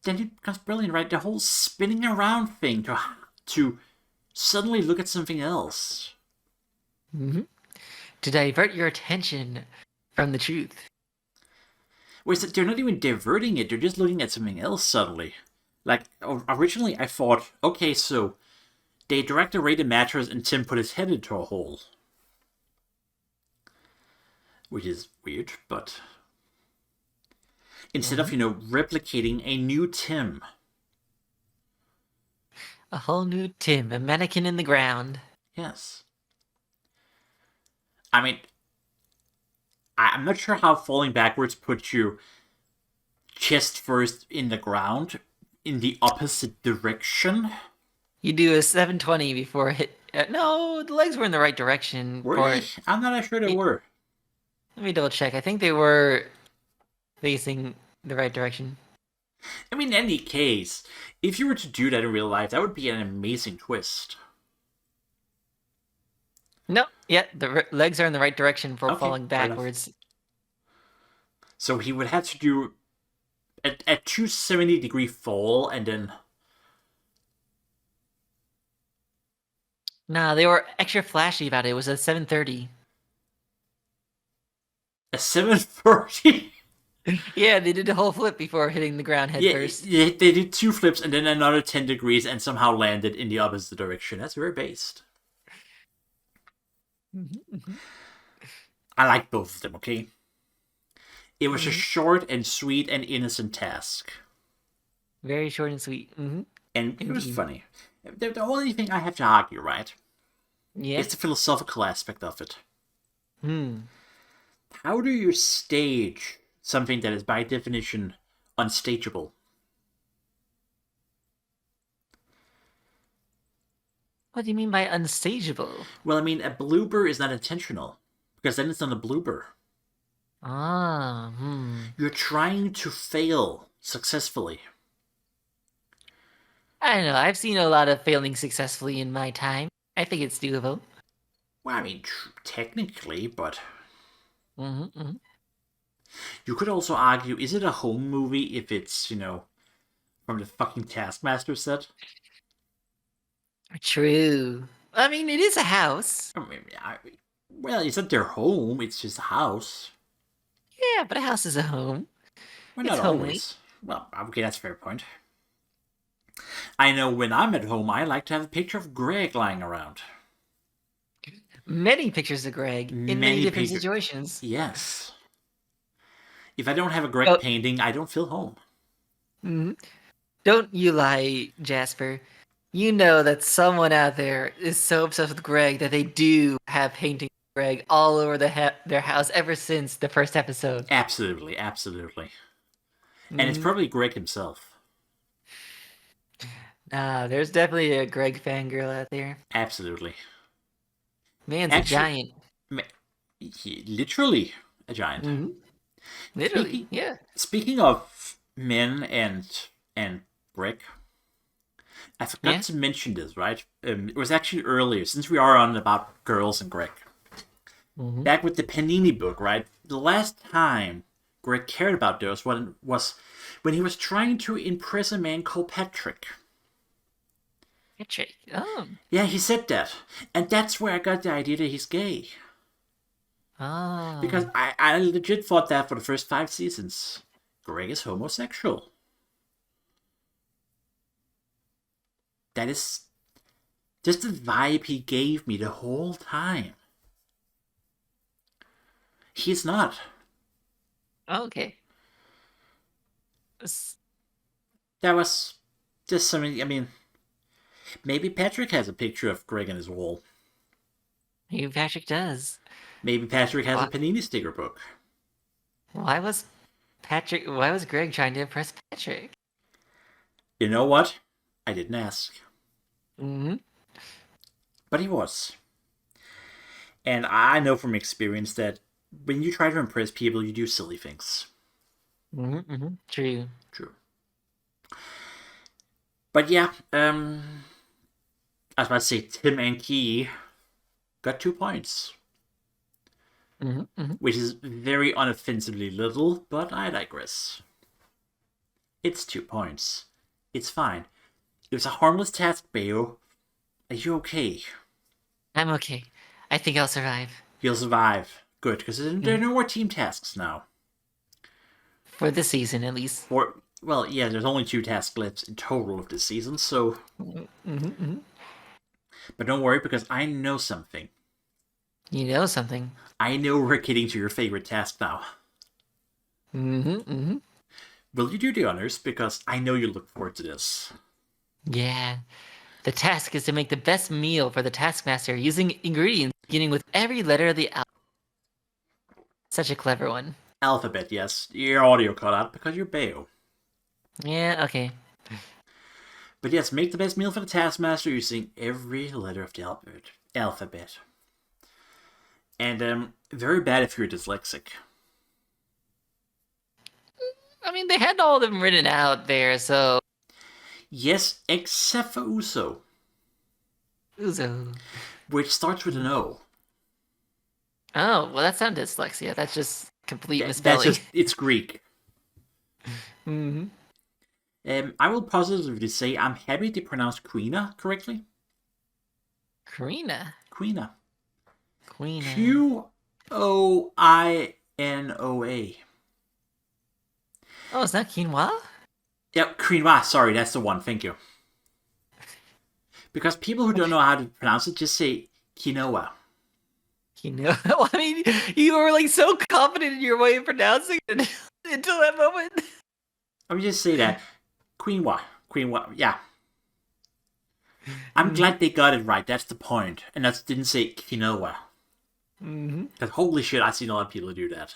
then it becomes brilliant, right? The whole spinning around thing to suddenly look at something else. To divert your attention from the truth. Whereas they're not even diverting it, they're just looking at something else suddenly. Like, originally I thought, okay, so they direct a rated mattress and Tim put his head into a hole. Which is weird, but instead of, replicating a new Tim. A whole new Tim, a mannequin in the ground. Yes. I mean, I'm not sure how falling backwards puts you chest first in the ground in the opposite direction. You do a 720 before hit. No, the legs were in the right direction. Were they? I'm not sure they were. Let me double check. I think they were facing the right direction. I mean, in any case, if you were to do that in real life, that would be an amazing twist. No, yeah, the legs are in the right direction for falling backwards. So he would have to do a 270-degree fall and then... Nah, they were extra flashy about it. It was a 730. A 730? Yeah, they did a whole flip before hitting the ground head first. Yeah, they did 2 flips and then another 10 degrees and somehow landed in the opposite direction. That's very based. I like both of them, okay? It was a short and sweet and innocent task. Very short and sweet. And it was funny. The only thing I have to argue, right? Yeah. It's the philosophical aspect of it. Hmm. How do you stage something that is by definition unstageable? What do you mean by unstageable? Well, I mean, a blooper is not intentional, because then it's not a blooper. Ah, hmm. You're trying to fail successfully. I don't know. I've seen a lot of failing successfully in my time. I think it's doable. Well, I mean, technically, but Mm-hmm. you could also argue, is it a home movie if it's, from the fucking Taskmaster set? True. I mean, it is a house. I mean, well, it's not their home, it's just a house. Yeah, but a house is a home. Well, It's not homely. always. Well, okay, that's a fair point. I know when I'm at home, I like to have a picture of Greg lying around. Many pictures of Greg in many Many different pictures. situations. Yes. If I don't have a Greg Oh, painting, I don't feel home. mhm. Don't you lie, Jasper. You know that someone out there is so obsessed with Greg that they do have paintings of Greg all over their house ever since the first episode. Absolutely, absolutely. And it's Mm. probably Greg himself. There's definitely a Greg fangirl out there. Absolutely. Man's a Actually, giant. literally a giant. Hmm. Literally, Speaking yeah. speaking of men and Greg, I forgot Yeah. to mention this, right? It was actually earlier, since we are on about girls and Greg. Hmm. Back with the Panini book, right? The last time Greg cared about those was when he was trying to impress a man called Patrick. Patrick. Oh. Yeah, he said that. And that's where I got the idea that he's gay. Because Oh. I legit thought that for the first 5 seasons. Greg is homosexual. That is just the vibe he gave me the whole time. He's not. Okay. That was just something, I mean, maybe Patrick has a picture of Greg on his wall. Maybe Patrick does. Maybe Patrick has a Why, Panini sticker book. why was Greg trying to impress Patrick? You know what? I didn't ask. Hmm. But he was. And I know from experience that when you try to impress people, you do silly things. True. True. But yeah, I was about to say Tim and Key got 2 points. Which is very unoffensively little, but I digress. It's 2 points. It's fine. It was a harmless task, Beo. Are you okay? I'm okay. I think I'll survive. You'll survive. Good, because there are no more team tasks now. For this season, at least. Well, yeah, there's only 2 task left in total of this season, so... But don't worry, because I know something. You know something. I know we're getting to your favorite task now. Will you do the honors? Because I know you look forward to this. Yeah. The task is to make the best meal for the Taskmaster using ingredients beginning with every letter of the alphabet. Such a clever one. Alphabet, yes. Your audio cut out because you're Bayo. Yeah, okay. But yes, make the best meal for the Taskmaster using every letter of the alphabet. And very bad if you're dyslexic. I mean, they had all of them written out there, so... Yes, except for Uso. Uzo. Which starts with an O. Oh, well, that's not dyslexia. That's just complete That's misspelling. just, it's Greek. I will positively say I'm happy they pronounced Quina correctly. Karina. Quina. Queen. Q-O-I-N-O-A. Oh, it's not quinoa? Yep, quinoa. Sorry, that's the one. Thank you. Because people who don't know how to pronounce it just say quinoa. Quinoa. Well, I mean, you were like so confident in your way of pronouncing it until that moment. I would just say that. Quinoa. Quinoa. Yeah. I'm glad they got it right. That's the point. And that didn't say quinoa. Mm-hmm. Because holy shit, I've seen a lot of people do that.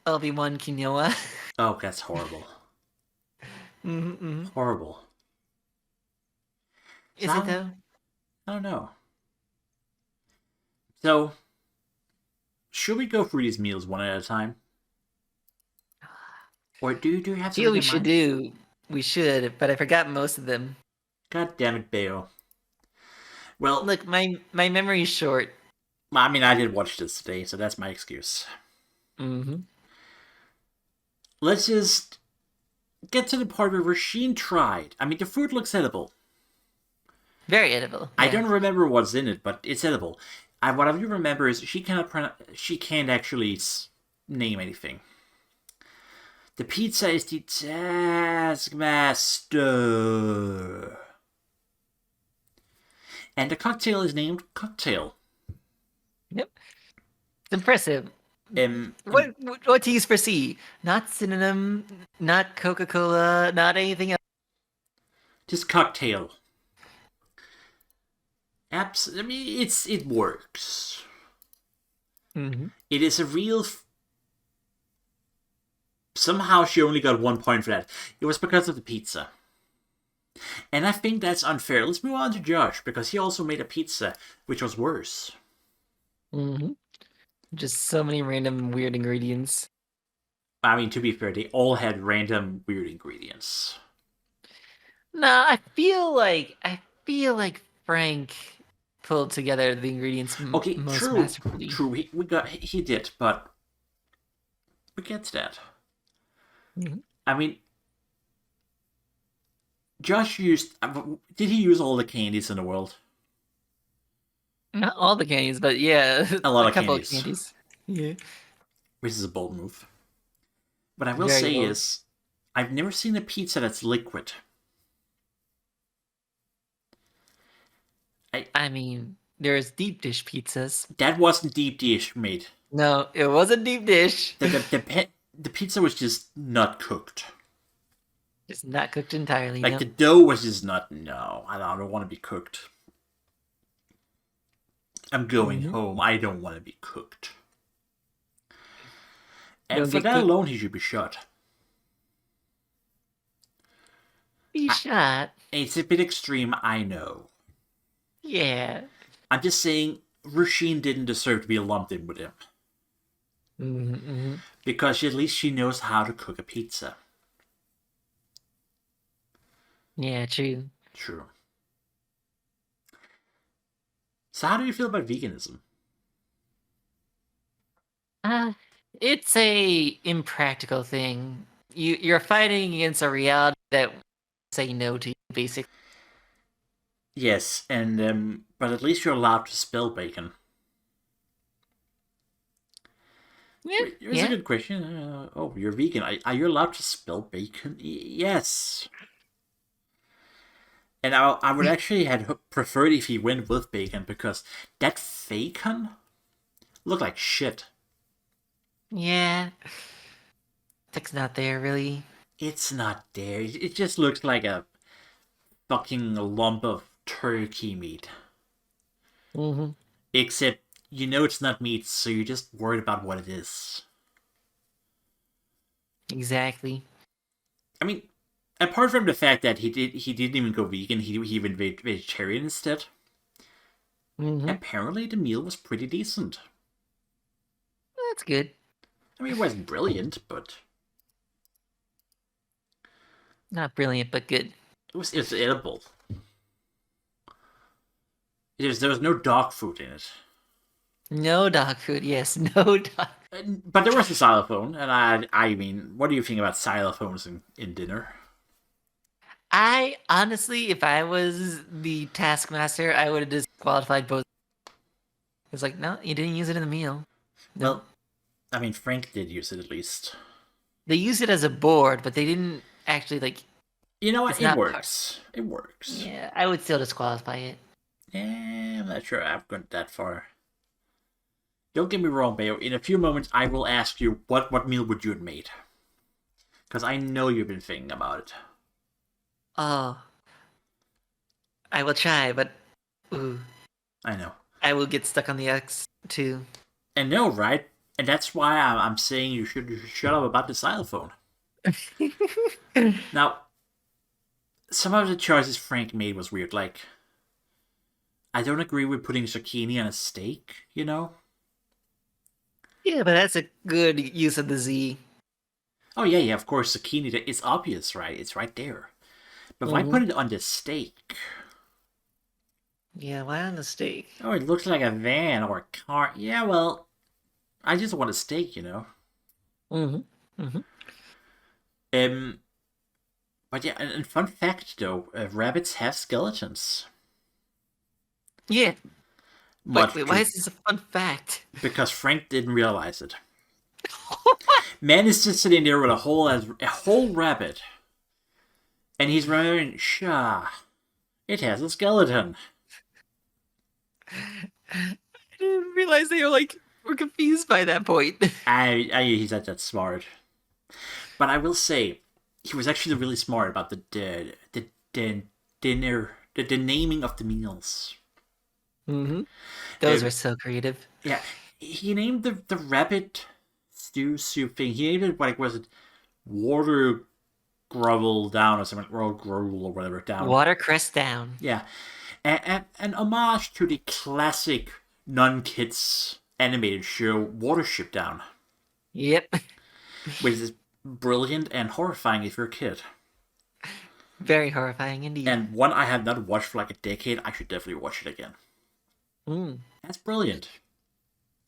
Obi-Wan quinoa. Oh, that's horrible. Mm-hmm. Horrible. So Is it though? I don't know. So, should we go through these meals one at a time? Or do you have something We in should mind? do. We should, but I forgot most of them. God damn it, Bayo. Well, Look, my memory's short. I mean, I did watch this today, so that's my excuse. Mm-hmm. Let's just get to the part where Rasheen tried. I mean, the food looks edible. Very edible. I Yeah. don't remember what's in it, but it's edible. What I do remember is she can't actually name anything. The pizza is the Taskmaster. And the cocktail is named Cocktail. Yep. It's impressive. Um, What to use for C? Not synonym, not Coca-Cola, not anything else. just Cocktail. I mean, it works. Mm-hmm. It is a real. Somehow she only got 1 point for that. It was because of the pizza. And I think that's unfair. Let's move on to Josh, because he also made a pizza, which was worse. Mm-hmm. Just so many random weird ingredients. I mean, to be fair, they all had random weird ingredients. No, I feel like Frank pulled together the ingredients Okay, most true. masterfully. True, he did, but we get to that. Mm-hmm. I mean, Josh used. Did he use all the candies in the world? Not all the candies, but yeah, A lot a of couple candies. of candies. Yeah. Which is a bold move. What I will Very say bold. is, I've never seen a pizza that's liquid. I mean, there's deep dish pizzas. That wasn't deep dish made. No, it wasn't deep dish. The pizza was just not cooked. It's not cooked entirely. Like No. the dough was just not. No, I don't want to be cooked. I'm going home. I don't want to be cooked. And Don't for get that cooked. alone, he should be shot. Be shot. It's a bit extreme, I know. Yeah. I'm just saying, Rasheen didn't deserve to be lumped in with him. Mm-hmm. Because at least she knows how to cook a pizza. Yeah, true. True. So how do you feel about veganism? It's a impractical thing. You're fighting against a reality that say no to you, basically. Yes, and but at least you're allowed to spell bacon. Yeah. Here's a good question. Oh, you're vegan. Are you allowed to spell bacon? Yes. And I would actually have preferred if he went with bacon, because that bacon looked like shit. Yeah. It's not there, really. It's not there. It just looks like a fucking lump of turkey meat. Mm-hmm. Except, you know it's not meat, so you're just worried about what it is. Exactly. I mean, apart from the fact that he didn't even go vegan, he went vegetarian instead. Mm-hmm. Apparently the meal was pretty decent. That's good. I mean, it wasn't brilliant, but Not brilliant, but good. it was edible. There was no dog food in it. No dog food. Yes, no dog. But there was a xylophone, and I mean, what do you think about xylophones in dinner? I honestly, if I was the Taskmaster, I would have disqualified both. It's like, no, you didn't use it in the meal. No. Well, I mean, Frank did use it at least. They used it as a board, but they didn't actually like. You know what? It's It not works. It works. Yeah, I would still disqualify it. I'm not sure I've gone that far. Don't get me wrong, Bayo. In a few moments, I will ask you what meal would you have made, because I know you've been thinking about it. Oh, I will try, but ooh, I know. I will get stuck on the X too. And no, right? And that's why I'm saying you should shut up about the xylophone. Now, some of the choices Frank made was weird. Like, I don't agree with putting zucchini on a steak, you know? Yeah, but that's a good use of the Z. Oh, yeah, of course, zucchini, it's obvious, right? It's right there. But why put it on the steak? Yeah, why on the steak? Oh, it looks like a van or a car. Yeah, well, I just want a steak, you know? Um, but yeah, and fun fact though, rabbits have skeletons. Yeah. Much Wait, why is this a fun fact? because Frank didn't realize it. Man is just sitting there with a whole rabbit, and he's remembering, Shah, it has a skeleton. I didn't realize they were confused by that point. He's not that smart. But I will say, he was actually really smart about the dinner, the naming of the meals. Those were so creative. Yeah, he named the rabbit stew soup thing. He named it, like, was it water grovel down or something, or grovel or whatever down. Watercress down. Yeah, an homage to the classic non-kids animated show Watership Down. Yep. Which is brilliant and horrifying if you're a kid. Very horrifying indeed. And one I have not watched for like a decade. I should definitely watch it again. That's brilliant.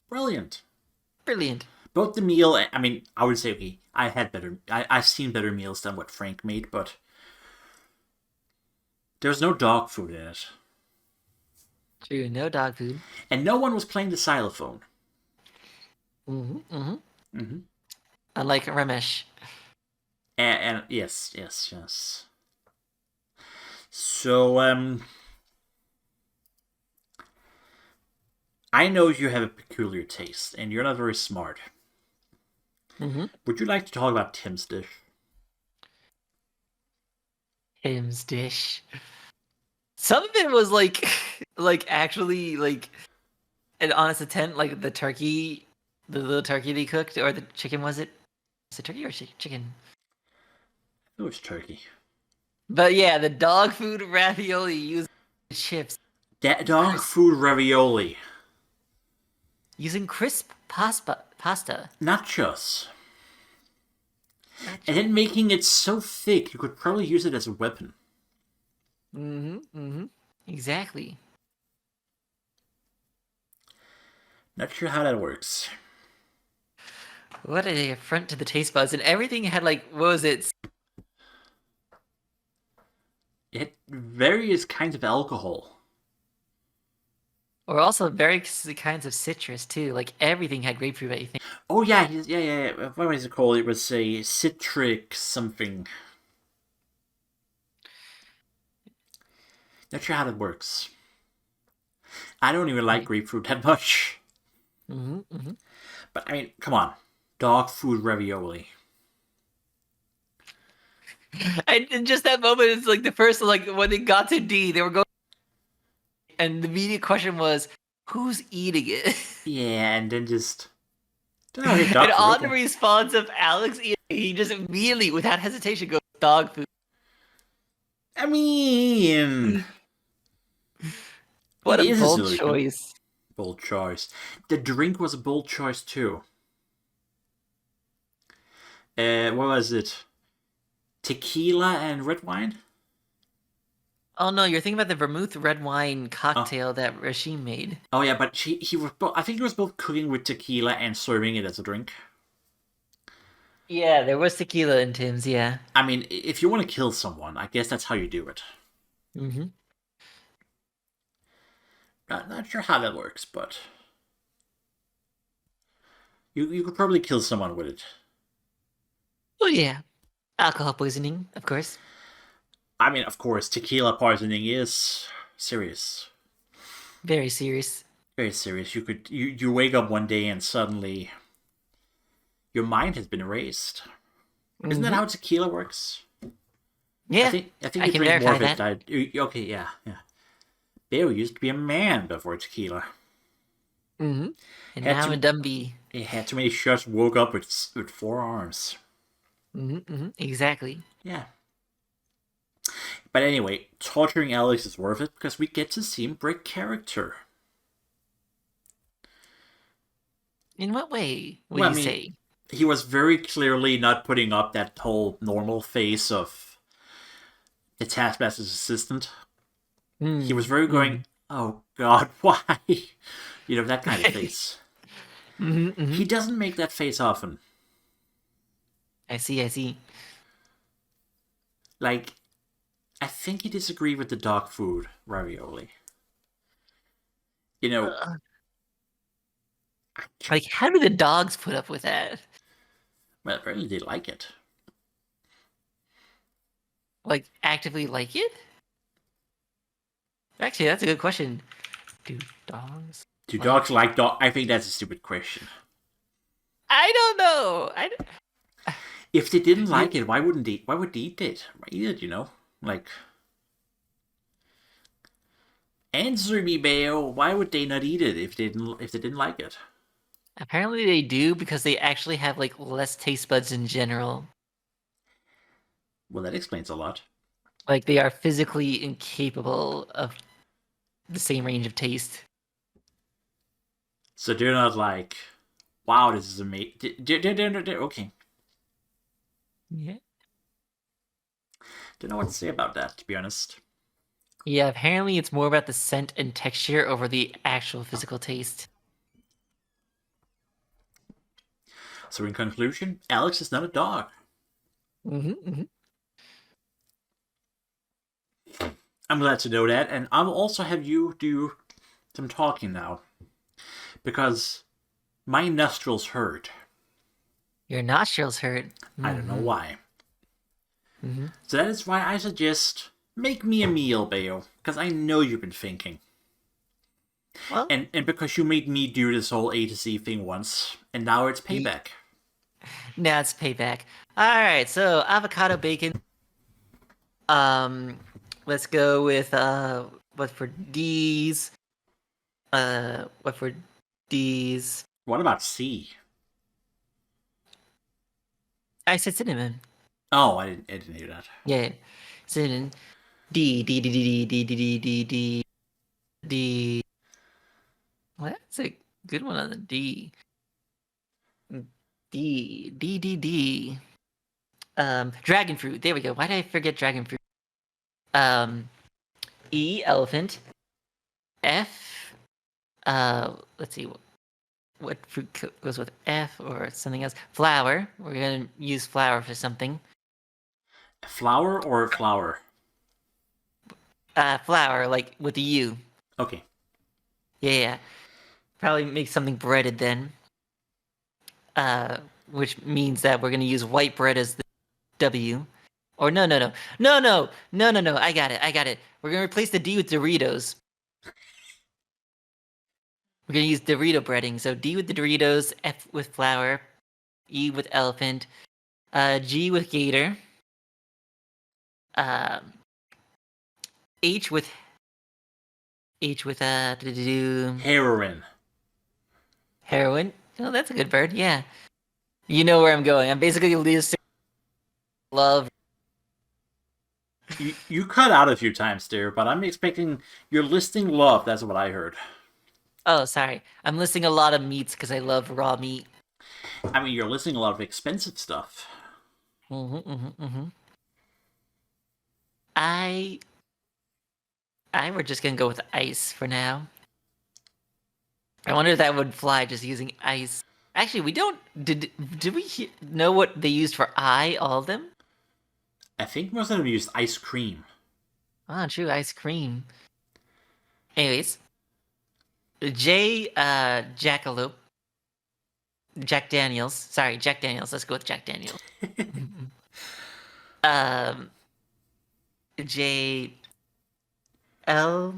Brilliant. Both the meal, I mean, I would say, okay, I've seen better meals than what Frank made, but there's no dog food in it. True, no dog food. And no one was playing the xylophone. Unlike Ramesh. And yes. So, I know you have a peculiar taste, and you're not very smart. Would you like to talk about Tim's dish? Tim's dish. Some of it was like actually like an honest attempt, like the turkey, the little turkey they cooked, or the chicken. Was it turkey or chicken? It was turkey. But yeah, the dog food ravioli using chips. That dog food ravioli. Using crisp pasta. Nachos. And then making it so thick, you could probably use it as a weapon. Exactly. Not sure how that works. What a affront to the taste buds. And everything had like, what was it? It had various kinds of alcohol. Or also various kinds of citrus too. Like everything had grapefruit, I think. Oh yeah. What was it called? It was a citric something. Not sure how that works. I don't even like grapefruit that much. But I mean, come on, dog food ravioli. And just that moment, it's like the first, like when they got to D, they were going, and the immediate question was, "Who's eating it?" Yeah, and then just. And on the response of Alex, he just immediately, without hesitation, goes dog food. I mean, what a bold choice! Bold choice. The drink was a bold choice too. What was it? Tequila and red wine? Oh no, you're thinking about the vermouth red wine cocktail that Rashim made. Oh yeah, but he was both. I think he was both cooking with tequila and serving it as a drink. Yeah, there was tequila in Tim's. Yeah. I mean, if you want to kill someone, I guess that's how you do it. Not sure how that works, but you could probably kill someone with it. Oh yeah, alcohol poisoning, of course. I mean, of course, tequila poisoning is serious. Very serious. Very serious. You wake up one day and suddenly your mind has been erased. Isn't that how tequila works? Yeah, I think you drink more of it. Okay, yeah. Bill used to be a man before tequila. Mm-hmm. And Had now too, a Dumby. he had too many shots, woke up with 4 arms. Mm-hmm, mm-hmm. Exactly. Yeah. But anyway, torturing Alex is worth it because we get to see him break character. In what way would Well, I you mean, say? he was very clearly not putting up that whole normal face of the Taskmaster's assistant. He was Mm, very going, mm. oh god, why? That kind of face. Mm-hmm, mm-hmm. He doesn't make that face often. I see, I see. Like, I think he disagreed with the dog food ravioli. You know, Uh, like, how do the dogs put up with that? well, apparently they like it. Like, actively like it? Actually, that's a good question. Do dogs Do like? dogs like dog? I think that's a stupid question. I don't know. If they didn't You, like it, why wouldn't they? Why would they eat it? Eat it, like. Answer me, Bayo. Why would they not eat it if they didn't like it? apparently, they do because they actually have like less taste buds in general. Well, that explains a lot. Like, they are physically incapable of the same range of taste. So they're not like, wow, this is amazing. Okay. Yeah. Don't know what to say about that, to be honest. Yeah, apparently it's more about the scent and texture over the actual physical taste. So in conclusion, Alex is not a dog. Mm-hmm, mm-hmm. I'm glad to know that, and I'll also have you do some talking now. Because my nostrils hurt. Your nostrils hurt. I don't know Mm-hmm. why. Mm-hmm. So that is why I suggest make me a meal, Bayo. Because I know you've been thinking. Well, And because you made me do this whole A to Z thing once, and now it's payback. now it's payback. All right, so avocado bacon. Let's go with what for D's? What for D's? What about C? I said cinnamon. Oh, I didn't hear that. Yeah, cinnamon. D. D. Well, that's a good one on the D. D. Dragon fruit. There we go. Why did I forget dragon fruit? E, elephant. F, let's see, what fruit goes with F or something else? Flower. We're gonna use flower for something. Flour or flour? Flower, like with the U. Okay. Yeah. Probably make something breaded then. Which means that we're gonna use white bread as the W. Or no. I got it. We're gonna replace the D with Doritos. We're gonna use Dorito breading. So D with the Doritos, F with flour, E with elephant, G with gator, um, H with Heroin. heroin. Oh, that's a good bird. Yeah, you know where I'm going. I'm basically listing love. You cut out a few times there, but I'm expecting you're listing love. That's what I heard. Oh, sorry. I'm listing a lot of meats because I love raw meat. I mean, you're listing a lot of expensive stuff. Mm-hmm. I we're just gonna go with ice for now. I wonder if that would fly just using ice. Actually, we don't. Did we know what they used for I? All of them? I think most of them used ice cream. Oh, true, ice cream. Anyways, J. Jackalope, Jack Daniels. Sorry, Jack Daniels. Let's go with Jack Daniels. um, J. L.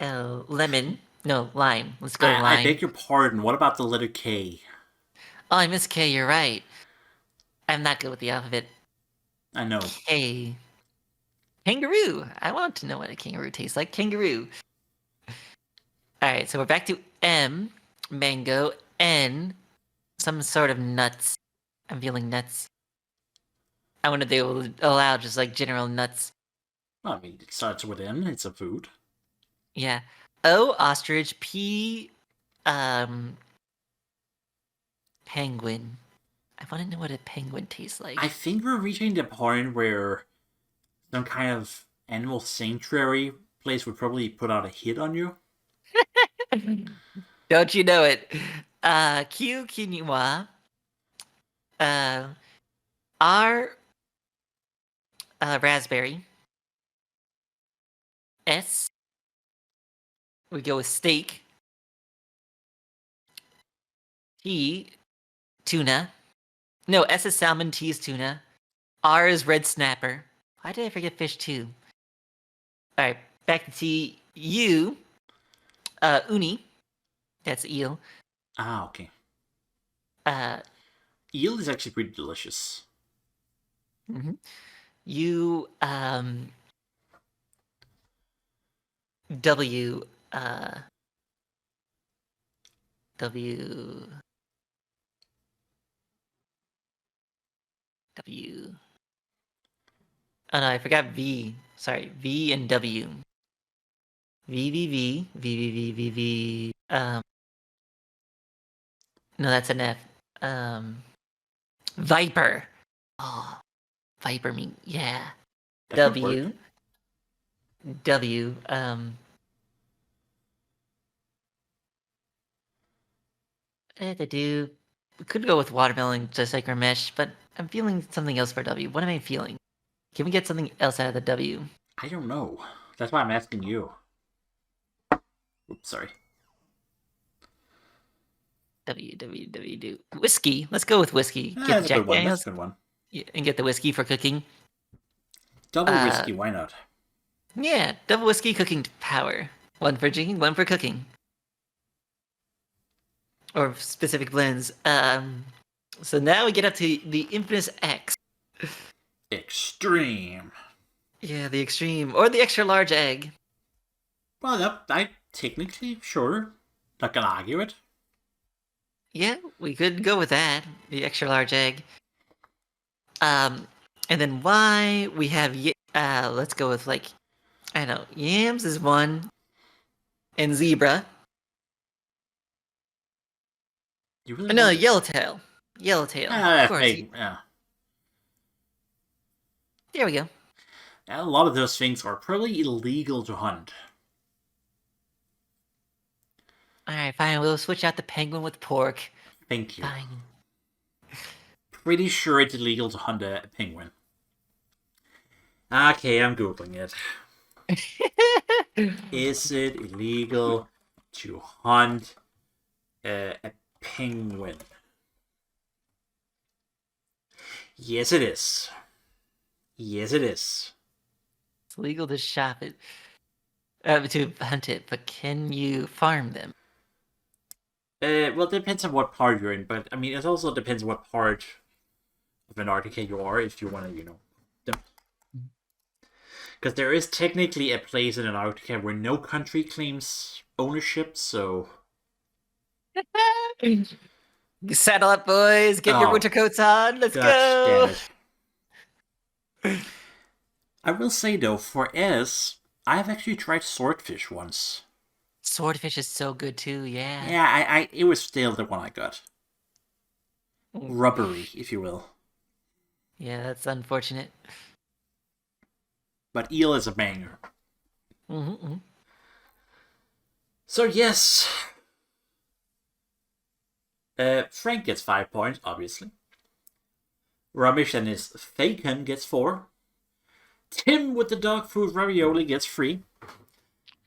Lemon. No, lime. Let's go I lime. beg your pardon. What about the letter K? Oh, I missed K. You're right. I'm not good with the alphabet. I know. K. Kangaroo. I want to know what a kangaroo tastes like. Kangaroo. All right, so we're back to M, mango, N, some sort of nuts. I'm feeling nuts. I wonder if they will allow just like general nuts. Well, I mean, it starts with N. It's a food. Yeah. O, ostrich. P, penguin. I want to know what a penguin tastes like. I think we're reaching the point where some kind of animal sanctuary place would probably put out a hit on you. Don't you know it? Q, quinoa. R, raspberry. S, we go with steak. T, tuna. No, S is salmon, T is tuna. R is red snapper. Why did I forget fish too? Alright, back to T. U, uni. That's eel. Ah, okay. Uh, Eel is actually pretty delicious. U, W, W. W. Oh no, I forgot V. Sorry, V and W. V, V, V, V, V, V, V, V. No, that's an F. Viper. Oh, Viper mean, yeah. That could W. work. W. We could go with watermelon just like Ramesh, but I'm feeling something else for W. What am I feeling? Can we get something else out of the W? I don't know. That's why I'm asking you. Oops, sorry. W. Whiskey. Let's go with whiskey. Get That's the a Jack good one. That's Daniels a good one. and get the whiskey for cooking. Double whiskey, why not? Yeah, double whiskey cooking power. One for drinking, one for cooking. Or specific blends. So now we get up to the infamous X. Extreme. Yeah, the extreme. Or the extra large egg. Well, I technically, sure. Not gonna argue it. Yeah, we could go with that. The extra large egg. And then Y, we have, let's go with like, I don't know, yams is one. And zebra. You really No, want yellowtail. Yellowtail. Of course. Yeah. There we go. A lot of those things are probably illegal to hunt. Alright, fine. We'll switch out the penguin with pork. Thank you. Fine. Pretty sure it's illegal to hunt a penguin. Okay, I'm Googling it. Is it illegal to hunt a penguin? Yes, it is. Yes, it is. It's legal to shop it. To hunt it, but can you farm them? Well, it depends on what part you're in, but I mean, it also depends on what part of Antarctica you are, if you want to, because there is technically a place in Antarctica where no country claims ownership, so... Saddle up, boys! Get your winter coats on! Let's go! Damn it. I will say, though, for S, I've actually tried swordfish once. Swordfish is so good, too, yeah. Yeah, it was still the one I got. Rubbery, if you will. Yeah, that's unfortunate. But eel is a banger. Mm-hmm. So, yes. Frank gets 5 points, obviously. Ramesh and his Faken gets 4. Tim with the dog food ravioli gets 3.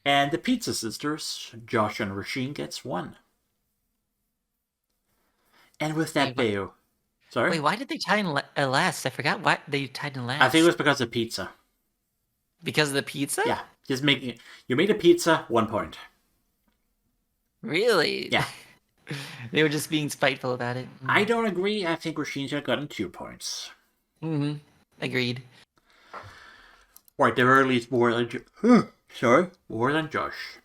And the Pizza Sisters, Josh and Rasheen, gets 1. And with that, Beo. Sorry? Wait, why did they tie in last? I forgot why they tied in last. I think it was because of pizza. Because of the pizza? Yeah. Just making it. You made a pizza, 1 point. Really? Yeah. They were just being spiteful about it. I don't agree. I think Rasheen should have gotten 2 points. Mm-hmm. Agreed. Right, there are at least more than more than Josh.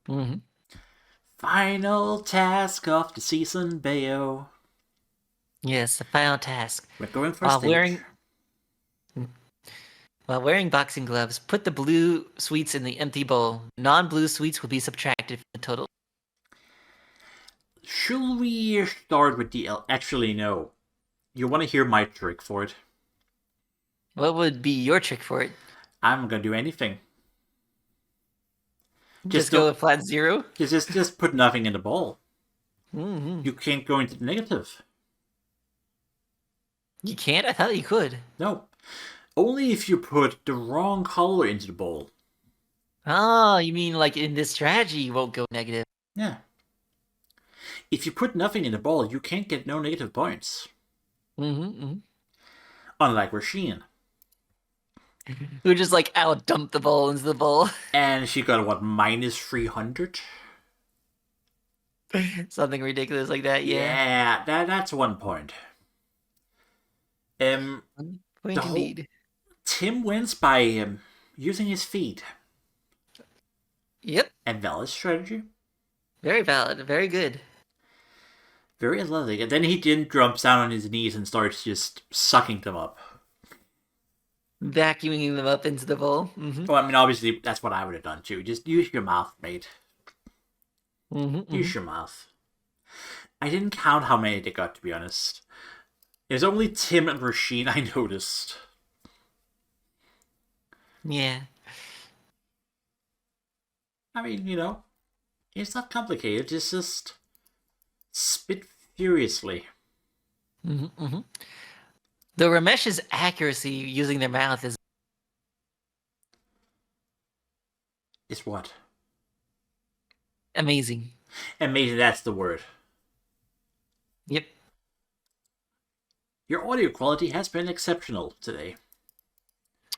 Mm-hmm. Final task of the season, Bayo. Yes, the final task. We're going for While stage. wearing boxing gloves, put the blue sweets in the empty bowl. Non-blue sweets will be subtracted from the total. Should we start with the Actually, no. You want to hear my trick for it? What would be your trick for it? I'm gonna do anything. Just Don't. go with flat zero? Just put nothing in the bowl. Mm-hmm. You can't go into the negative. You can't? I thought you could. No. Only if you put the wrong color into the bowl. Oh, you mean like in this strategy you won't go negative? Yeah. If you put nothing in the bowl, you can't get no negative points. Mm-hmm. Unlike Rasheen. Who just like out dump the bowl into the bowl. And she got what, minus 300? Something ridiculous like that, yeah. Yeah, that's 1 point. The Point whole indeed. Tim wins by using his feet. Yep. And valid strategy. Very valid. Very good. Very athletic. And then he didn't jump down on his knees and starts just sucking them up. Vacuuming them up into the bowl. Mm-hmm. Well, I mean, obviously, that's what I would have done too. Just use your mouth, mate. Use your mouth. I didn't count how many they got, to be honest. It was only Tim and Rasheen I noticed. Yeah. I mean, it's not complicated. It's just spit furiously. Mm-hmm. The Ramesh's accuracy using their mouth is What? amazing. Amazing, that's the word. Yep. Your audio quality has been exceptional today.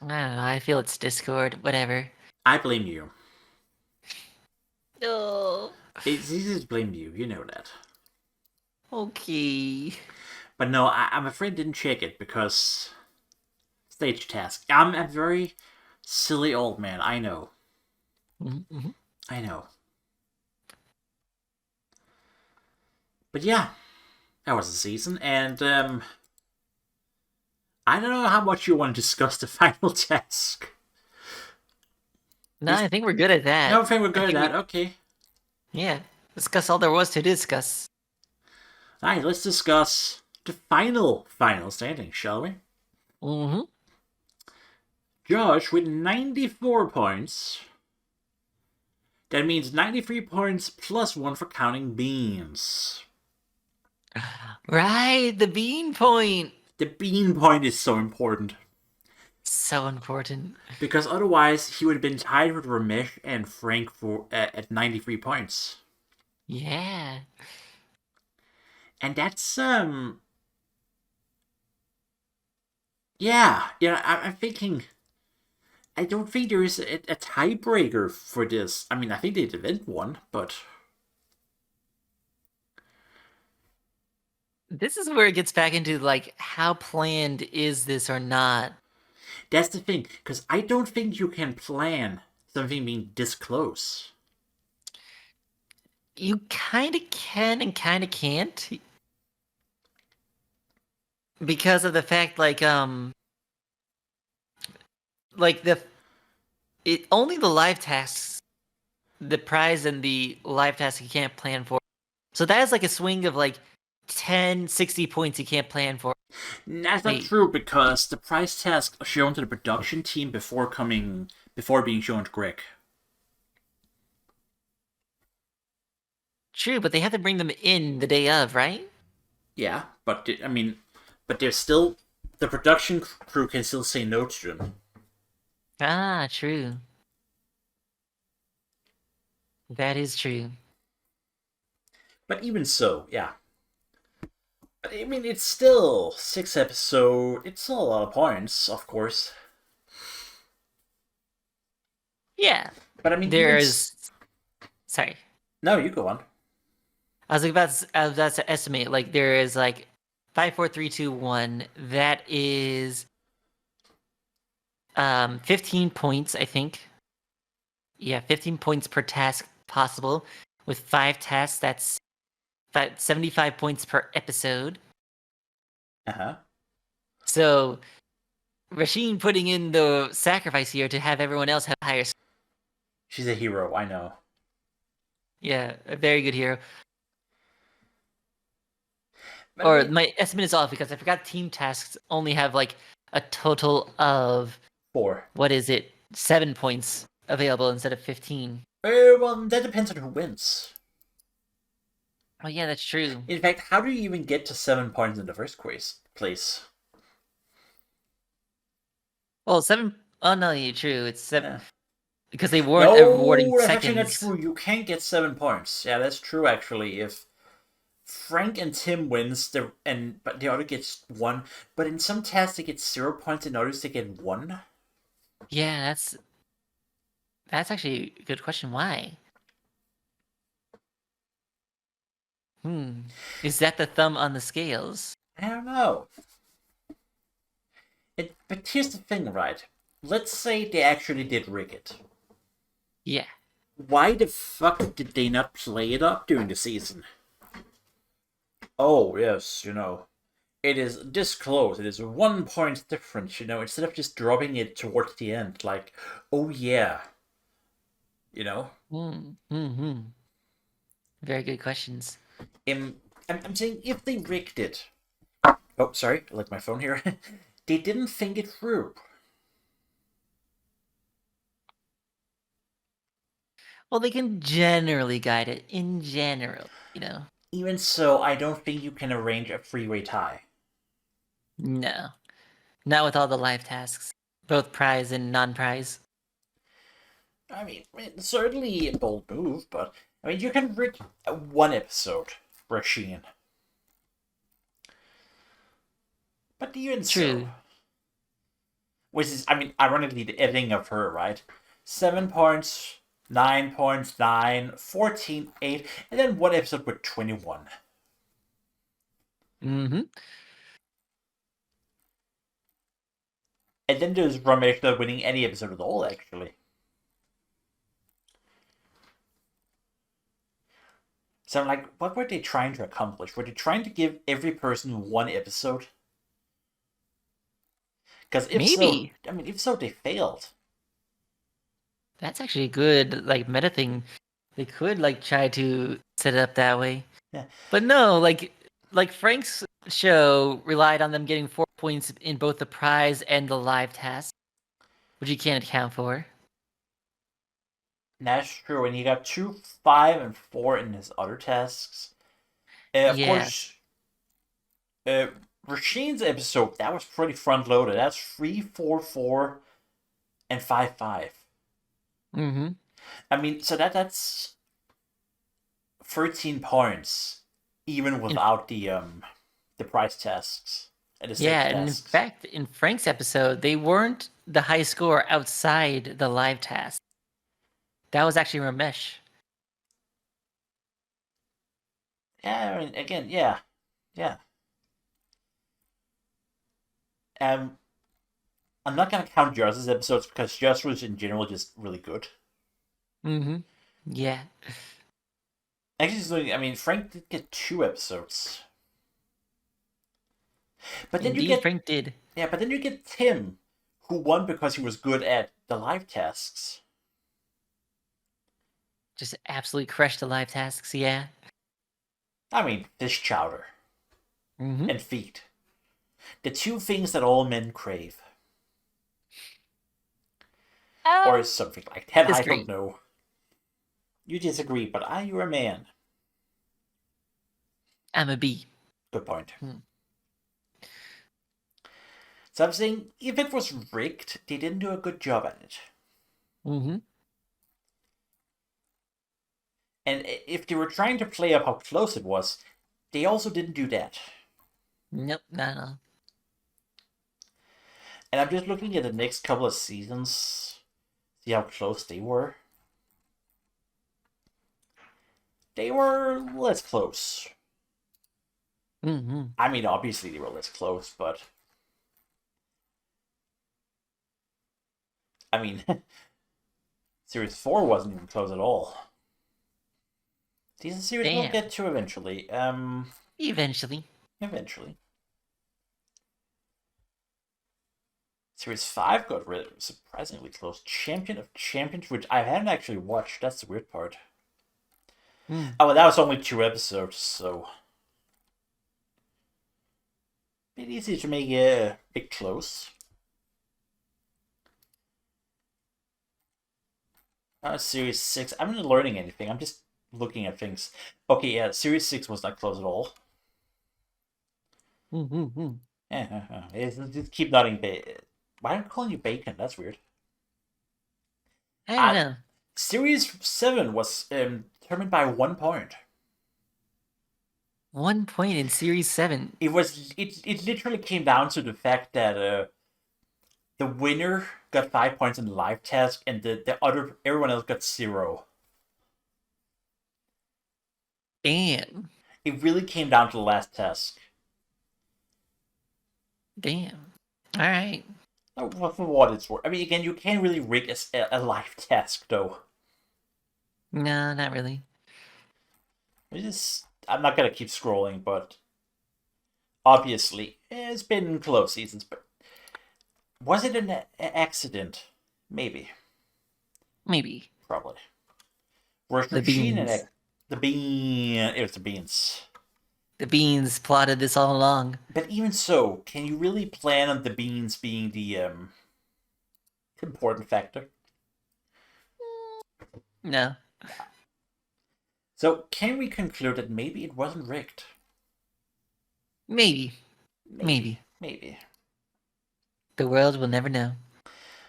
I don't know. I feel it's Discord. Whatever. I blame you. No. It's easy to blame you. You know that. Okay. But no, I'm afraid I didn't check it because stage task. I'm a very silly old man. I know. Mm-hmm. I know. But yeah, that was the season, and I don't know how much you want to discuss the final task. No, I think we're good at that. No, I think we're good at that. Okay. Yeah. Discuss all there was to discuss. Alright, let's discuss the final standing, shall we? Mm-hmm. Josh with 94 points. That means 93 points plus 1 for counting beans. Right, the bean point. The bean point is so important. So important. Because otherwise, he would have been tied with Ramesh and Frank at 93 points. Yeah. And that's, yeah, I'm thinking, I don't think there is a tiebreaker for this. I mean, I think they'd event one, but... This is where it gets back into, like, how planned is this or not? That's the thing, because I don't think you can plan something being this close. You kind of can and kind of can't. Because of the fact, like only the live tasks, the prize and the live tasks you can't plan for. So that is like a swing of like 10, 60 points you can't plan for. That's not true, because the prize task are shown to the production team before being shown to Greg. True, but they have to bring them in the day of, right? Yeah, but I mean, but there's still, the production crew can still say no to them. Ah, true. That is true. But even so, yeah. I mean, it's still 6 episodes. It's still a lot of points, of course. Yeah. But I mean, sorry. No, you go on. I was about to estimate, like, there is, like, 5, 4, 3, 2, 1. That is 15 points, I think. Yeah, 15 points per task possible. With 5 tasks, that's 75 points per episode. Uh-huh. So, Rasheen putting in the sacrifice here to have everyone else have higher. She's a hero, I know. Yeah, a very good hero. But Or I mean, my estimate is off because I forgot team tasks only have like a total of 4. what is it? 7 points available instead of 15. Well, that depends on who wins. Oh yeah, that's true. In fact, how do you even get to 7 points in the first place? Well, 7. Oh no, you're true. It's 7 Yeah. because they weren't awarding No, that's actually not seconds. true. You can't get 7 points. Yeah, that's true actually. If Frank and Tim wins, but the other gets 1. But in some tasks they get 0 points, and others they get 1. Yeah, that's actually a good question. Why? Is that the thumb on the scales? I don't know. But here's the thing, right? Let's say they actually did rig it. Yeah. Why the fuck did they not play it up during the season? Oh, yes, it is this close. It is 1 point difference, instead of just dropping it towards the end. Like, oh yeah. Very good questions. I'm saying if they rigged it. Oh, sorry, I like my phone here. They didn't think it through. Well, they can generally guide it in general. Even so, I don't think you can arrange a freeway tie. No. Not with all the live tasks, both prize and non-prize. I mean, it's certainly a bold move, but I mean, you can rig 1 episode, Rasheen. But even True. so, which is, I mean, ironically, the editing of her, right? 7 points, 9 points, 9, 14, 8, and then 1 episode with 21. Mm-hmm. And then there's Ramesh not winning any episode at all, actually. So I'm like, what were they trying to accomplish? Were they trying to give every person 1 episode? Because if so, they failed. That's actually a good meta thing. They could try to set it up that way. Yeah. But no, like Frank's show relied on them getting 4 points in both the prize and the live task, which you can't account for. That's true, and he got 2, 5, and 4 in his other tasks. Of course, Rasheen's episode, that was pretty front loaded. That's 3, 4, 4, and 5, 5. Mm-hmm. I mean, so that's 13 points, even without the prize tasks and the safety and tasks. in fact, in Frank's episode, they weren't the high score outside the live task. That was actually Ramesh. Yeah, I mean, again, yeah. I'm not gonna count Jars's episodes because Jars was in general just really good. Mm-hmm. Yeah. Actually, I mean, Frank did get 2 episodes. But then Indeed, Frank did. Yeah, but then you get Tim, who won because he was good at the live tasks. Just absolutely crushed the live tasks, yeah. I mean, fish chowder. Mm-hmm. And feet. The 2 things that all men crave. Or something like that, disagree. I don't know. You disagree, but you're a man. I'm a B. Good point. So I'm saying, if it was rigged, they didn't do a good job at it. Mm-hmm. And if they were trying to play up how close it was, they also didn't do that. Nope, not at all. And I'm just looking at the next couple of seasons, see how close they were. They were less close. Mm-hmm. I mean, obviously they were less close, but I mean, Series 4 wasn't even close at all. These series we'll get to eventually. Eventually. Eventually. Series 5 got surprisingly close. Champion of Champions, which I haven't actually watched. That's the weird part. Mm. Oh, well, that was only 2 episodes, so... Bit easy to make it close. Series 6. I'm not learning anything. I'm just looking at things. Okay, yeah, Series 6 was not close at all. Just keep nodding. Why am I calling you Bacon? That's weird. I don't know. Series 7 was determined by 1 point. 1 point in Series 7. It literally came down to the fact that the winner got 5 points in the live task, and everyone else got 0. Damn. It really came down to the last task. Damn. All right. For what it's worth. I mean, again, you can't really rig a live task, though. No, not really. I'm not gonna keep scrolling, but obviously, it's been close seasons. But was it an accident? Maybe. Maybe. Probably. Worst machine and the bean. It was the beans. The beans plotted this all along. But even so, can you really plan on the beans being the important factor? No. So, can we conclude that maybe it wasn't rigged? Maybe. Maybe. The world will never know.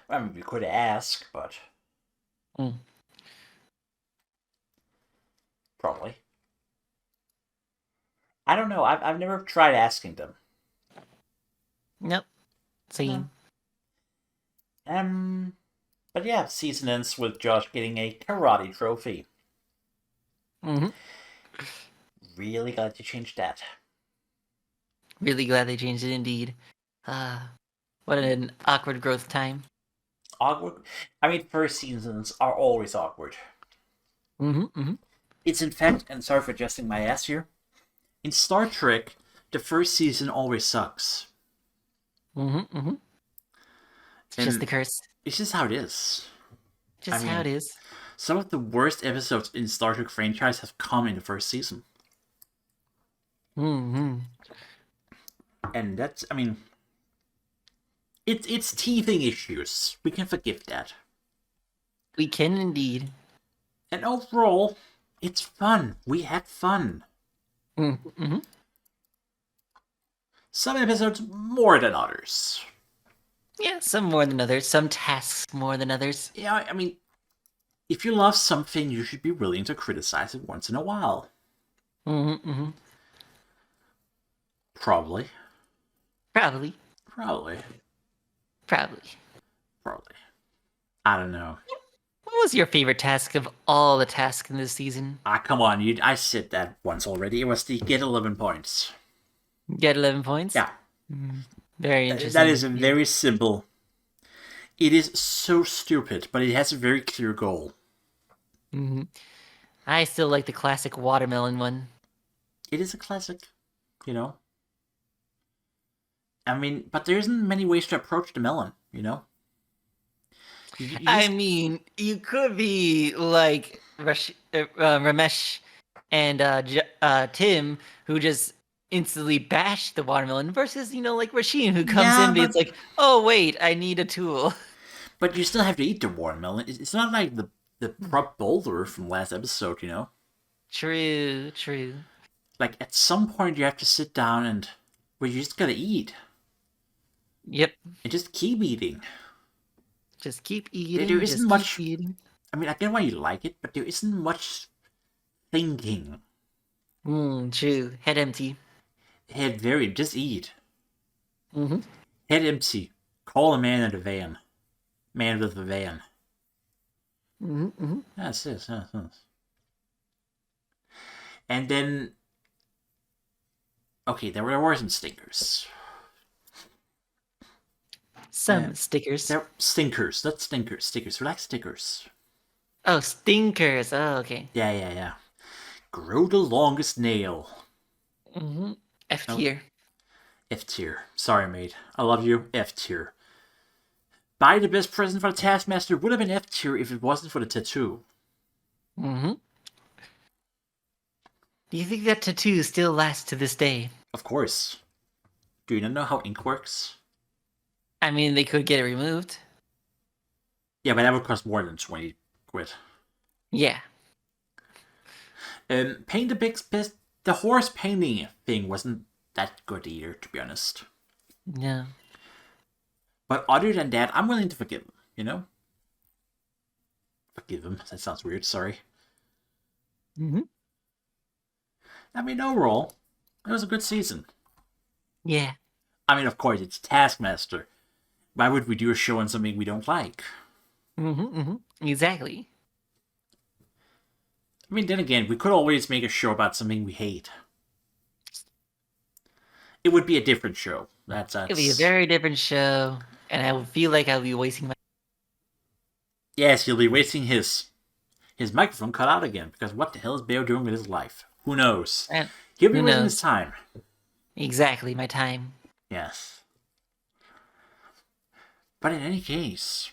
I mean, we could ask, but... Probably. I don't know. I've never tried asking them. Nope. Same. But yeah, season ends with Josh getting a karate trophy. Really glad you changed that. Really glad they changed it indeed. What an awkward growth time. Awkward? I mean, first seasons are always awkward. It's in fact, and sorry for adjusting my ass here, in Star Trek, the first season always sucks. It's just the curse. It's just how it is. How it is. Some of the worst episodes in Star Trek franchise have come in the first season. And that's, I mean, it's teething issues. We can forgive that. We can indeed. And overall, it's fun. We had fun. Some episodes more than others. Yeah, some more than others. Some tasks more than others. Yeah, I mean, if you love something, you should be willing to criticize it once in a while. Probably. I don't know. What was your favorite task of all the tasks in this season? Come on, I said that once already. It was the get 11 points. Get 11 points? Yeah. Very interesting. That is very simple. It is so stupid, but it has a very clear goal. I still like the classic watermelon one. It is a classic, you know? I mean, but there isn't many ways to approach the melon, you know? I mean, you could be like Ramesh and Tim, who just instantly bash the watermelon, versus, like Rasheen, who comes in and it's like, oh, wait, I need a tool. But you still have to eat the watermelon. It's not like the prop boulder from last episode, you know? True. Like, at some point you have to sit down and, well, you just gotta eat. Yep. And just keep eating. Just keep eating. There isn't much. Eating. I mean, I get why you like it, but there isn't much thinking. True. Head empty. Just eat. Head empty. Call a man in a van. Man with a van. That's it. And then, okay, there were some stinkers. Some stickers. They're stinkers, not stinkers. Stickers. We like stickers. Oh, stinkers. Oh, okay. Yeah. Grow the longest nail. F tier. F tier. Sorry, mate. I love you. F tier. Buy the best present for the Taskmaster would have been F tier if it wasn't for the tattoo. Do you think that tattoo still lasts to this day? Of course. Do you not know how ink works? I mean, they could get it removed. Yeah, but that would cost more than 20 quid. Yeah. Paint the horse painting thing wasn't that good either, to be honest. No. But other than that, I'm willing to forgive him, you know? Forgive him. That sounds weird, sorry. I mean, overall, it was a good season. Yeah. I mean, of course, it's Taskmaster. Why would we do a show on something we don't like? Exactly. I mean, then again, we could always make a show about something we hate. It would be a different show. That's... It'd be a very different show, and I would feel like I'll be wasting my... Yes, you'll be wasting his microphone cut out again, because what the hell is Beo doing with his life? Who knows? He'll be wasting his time. Exactly, my time. Yes. But in any case,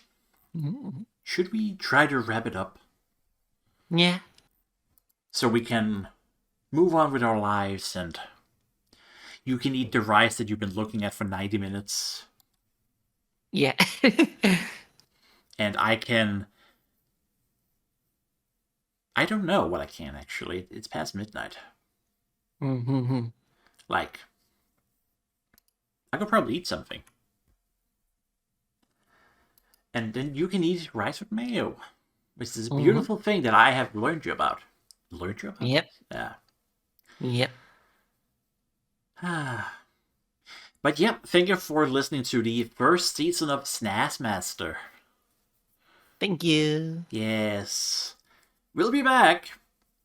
should we try to wrap it up? Yeah. So we can move on with our lives, and you can eat the rice that you've been looking at for 90 minutes. Yeah. And I can... I don't know what I can, actually. It's past midnight. Like, I could probably eat something. And then you can eat rice with mayo. Which is a beautiful thing that I have learned you about. Learned you about? Yep. Yeah. Yep. But yep, thank you for listening to the first season of Snazzmaster. Thank you. Yes. We'll be back.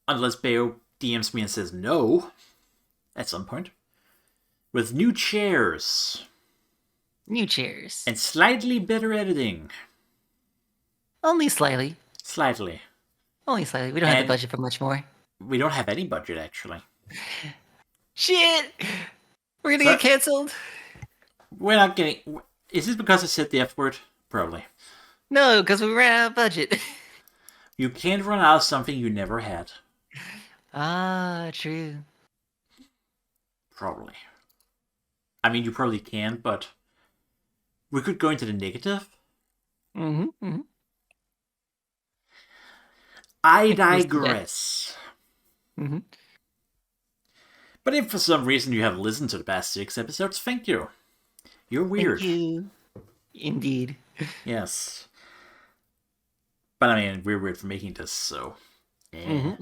Unless Beo DMs me and says no. At some point. With new chairs. New chairs. And slightly better editing. Only slightly. Slightly. Only slightly. We don't have the budget for much more. We don't have any budget, actually. Shit! We're gonna get cancelled. We're not getting... Is this because I said the F word? Probably. No, because we ran out of budget. You can't run out of something you never had. Ah, true. Probably. I mean, you probably can, but... We could go into the negative. I digress. But if for some reason you have listened to the past 6 episodes, thank you. You're weird. Thank you. Indeed. Yes. But I mean, we're weird for making this, so... Yeah.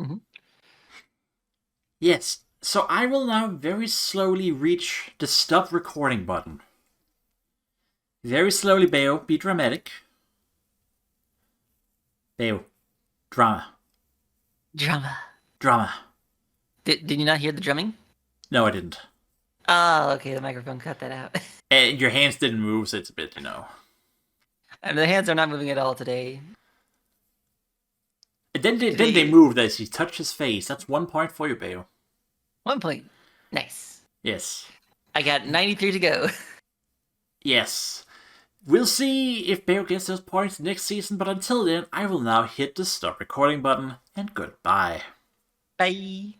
Yes, so I will now very slowly reach the stop recording button. Very slowly, Beo. Be dramatic. Beo. Drama. Drama. Did you not hear the drumming? No, I didn't. Oh, okay, the microphone cut that out. And your hands didn't move, so it's a bit, you know... And the hands are not moving at all today. And then they moved as he touched his face. That's 1 point for you, Beo. 1 point. Nice. Yes. I got 93 to go. Yes. We'll see if Beo gets those points next season, but until then, I will now hit the stop recording button, and goodbye. Bye.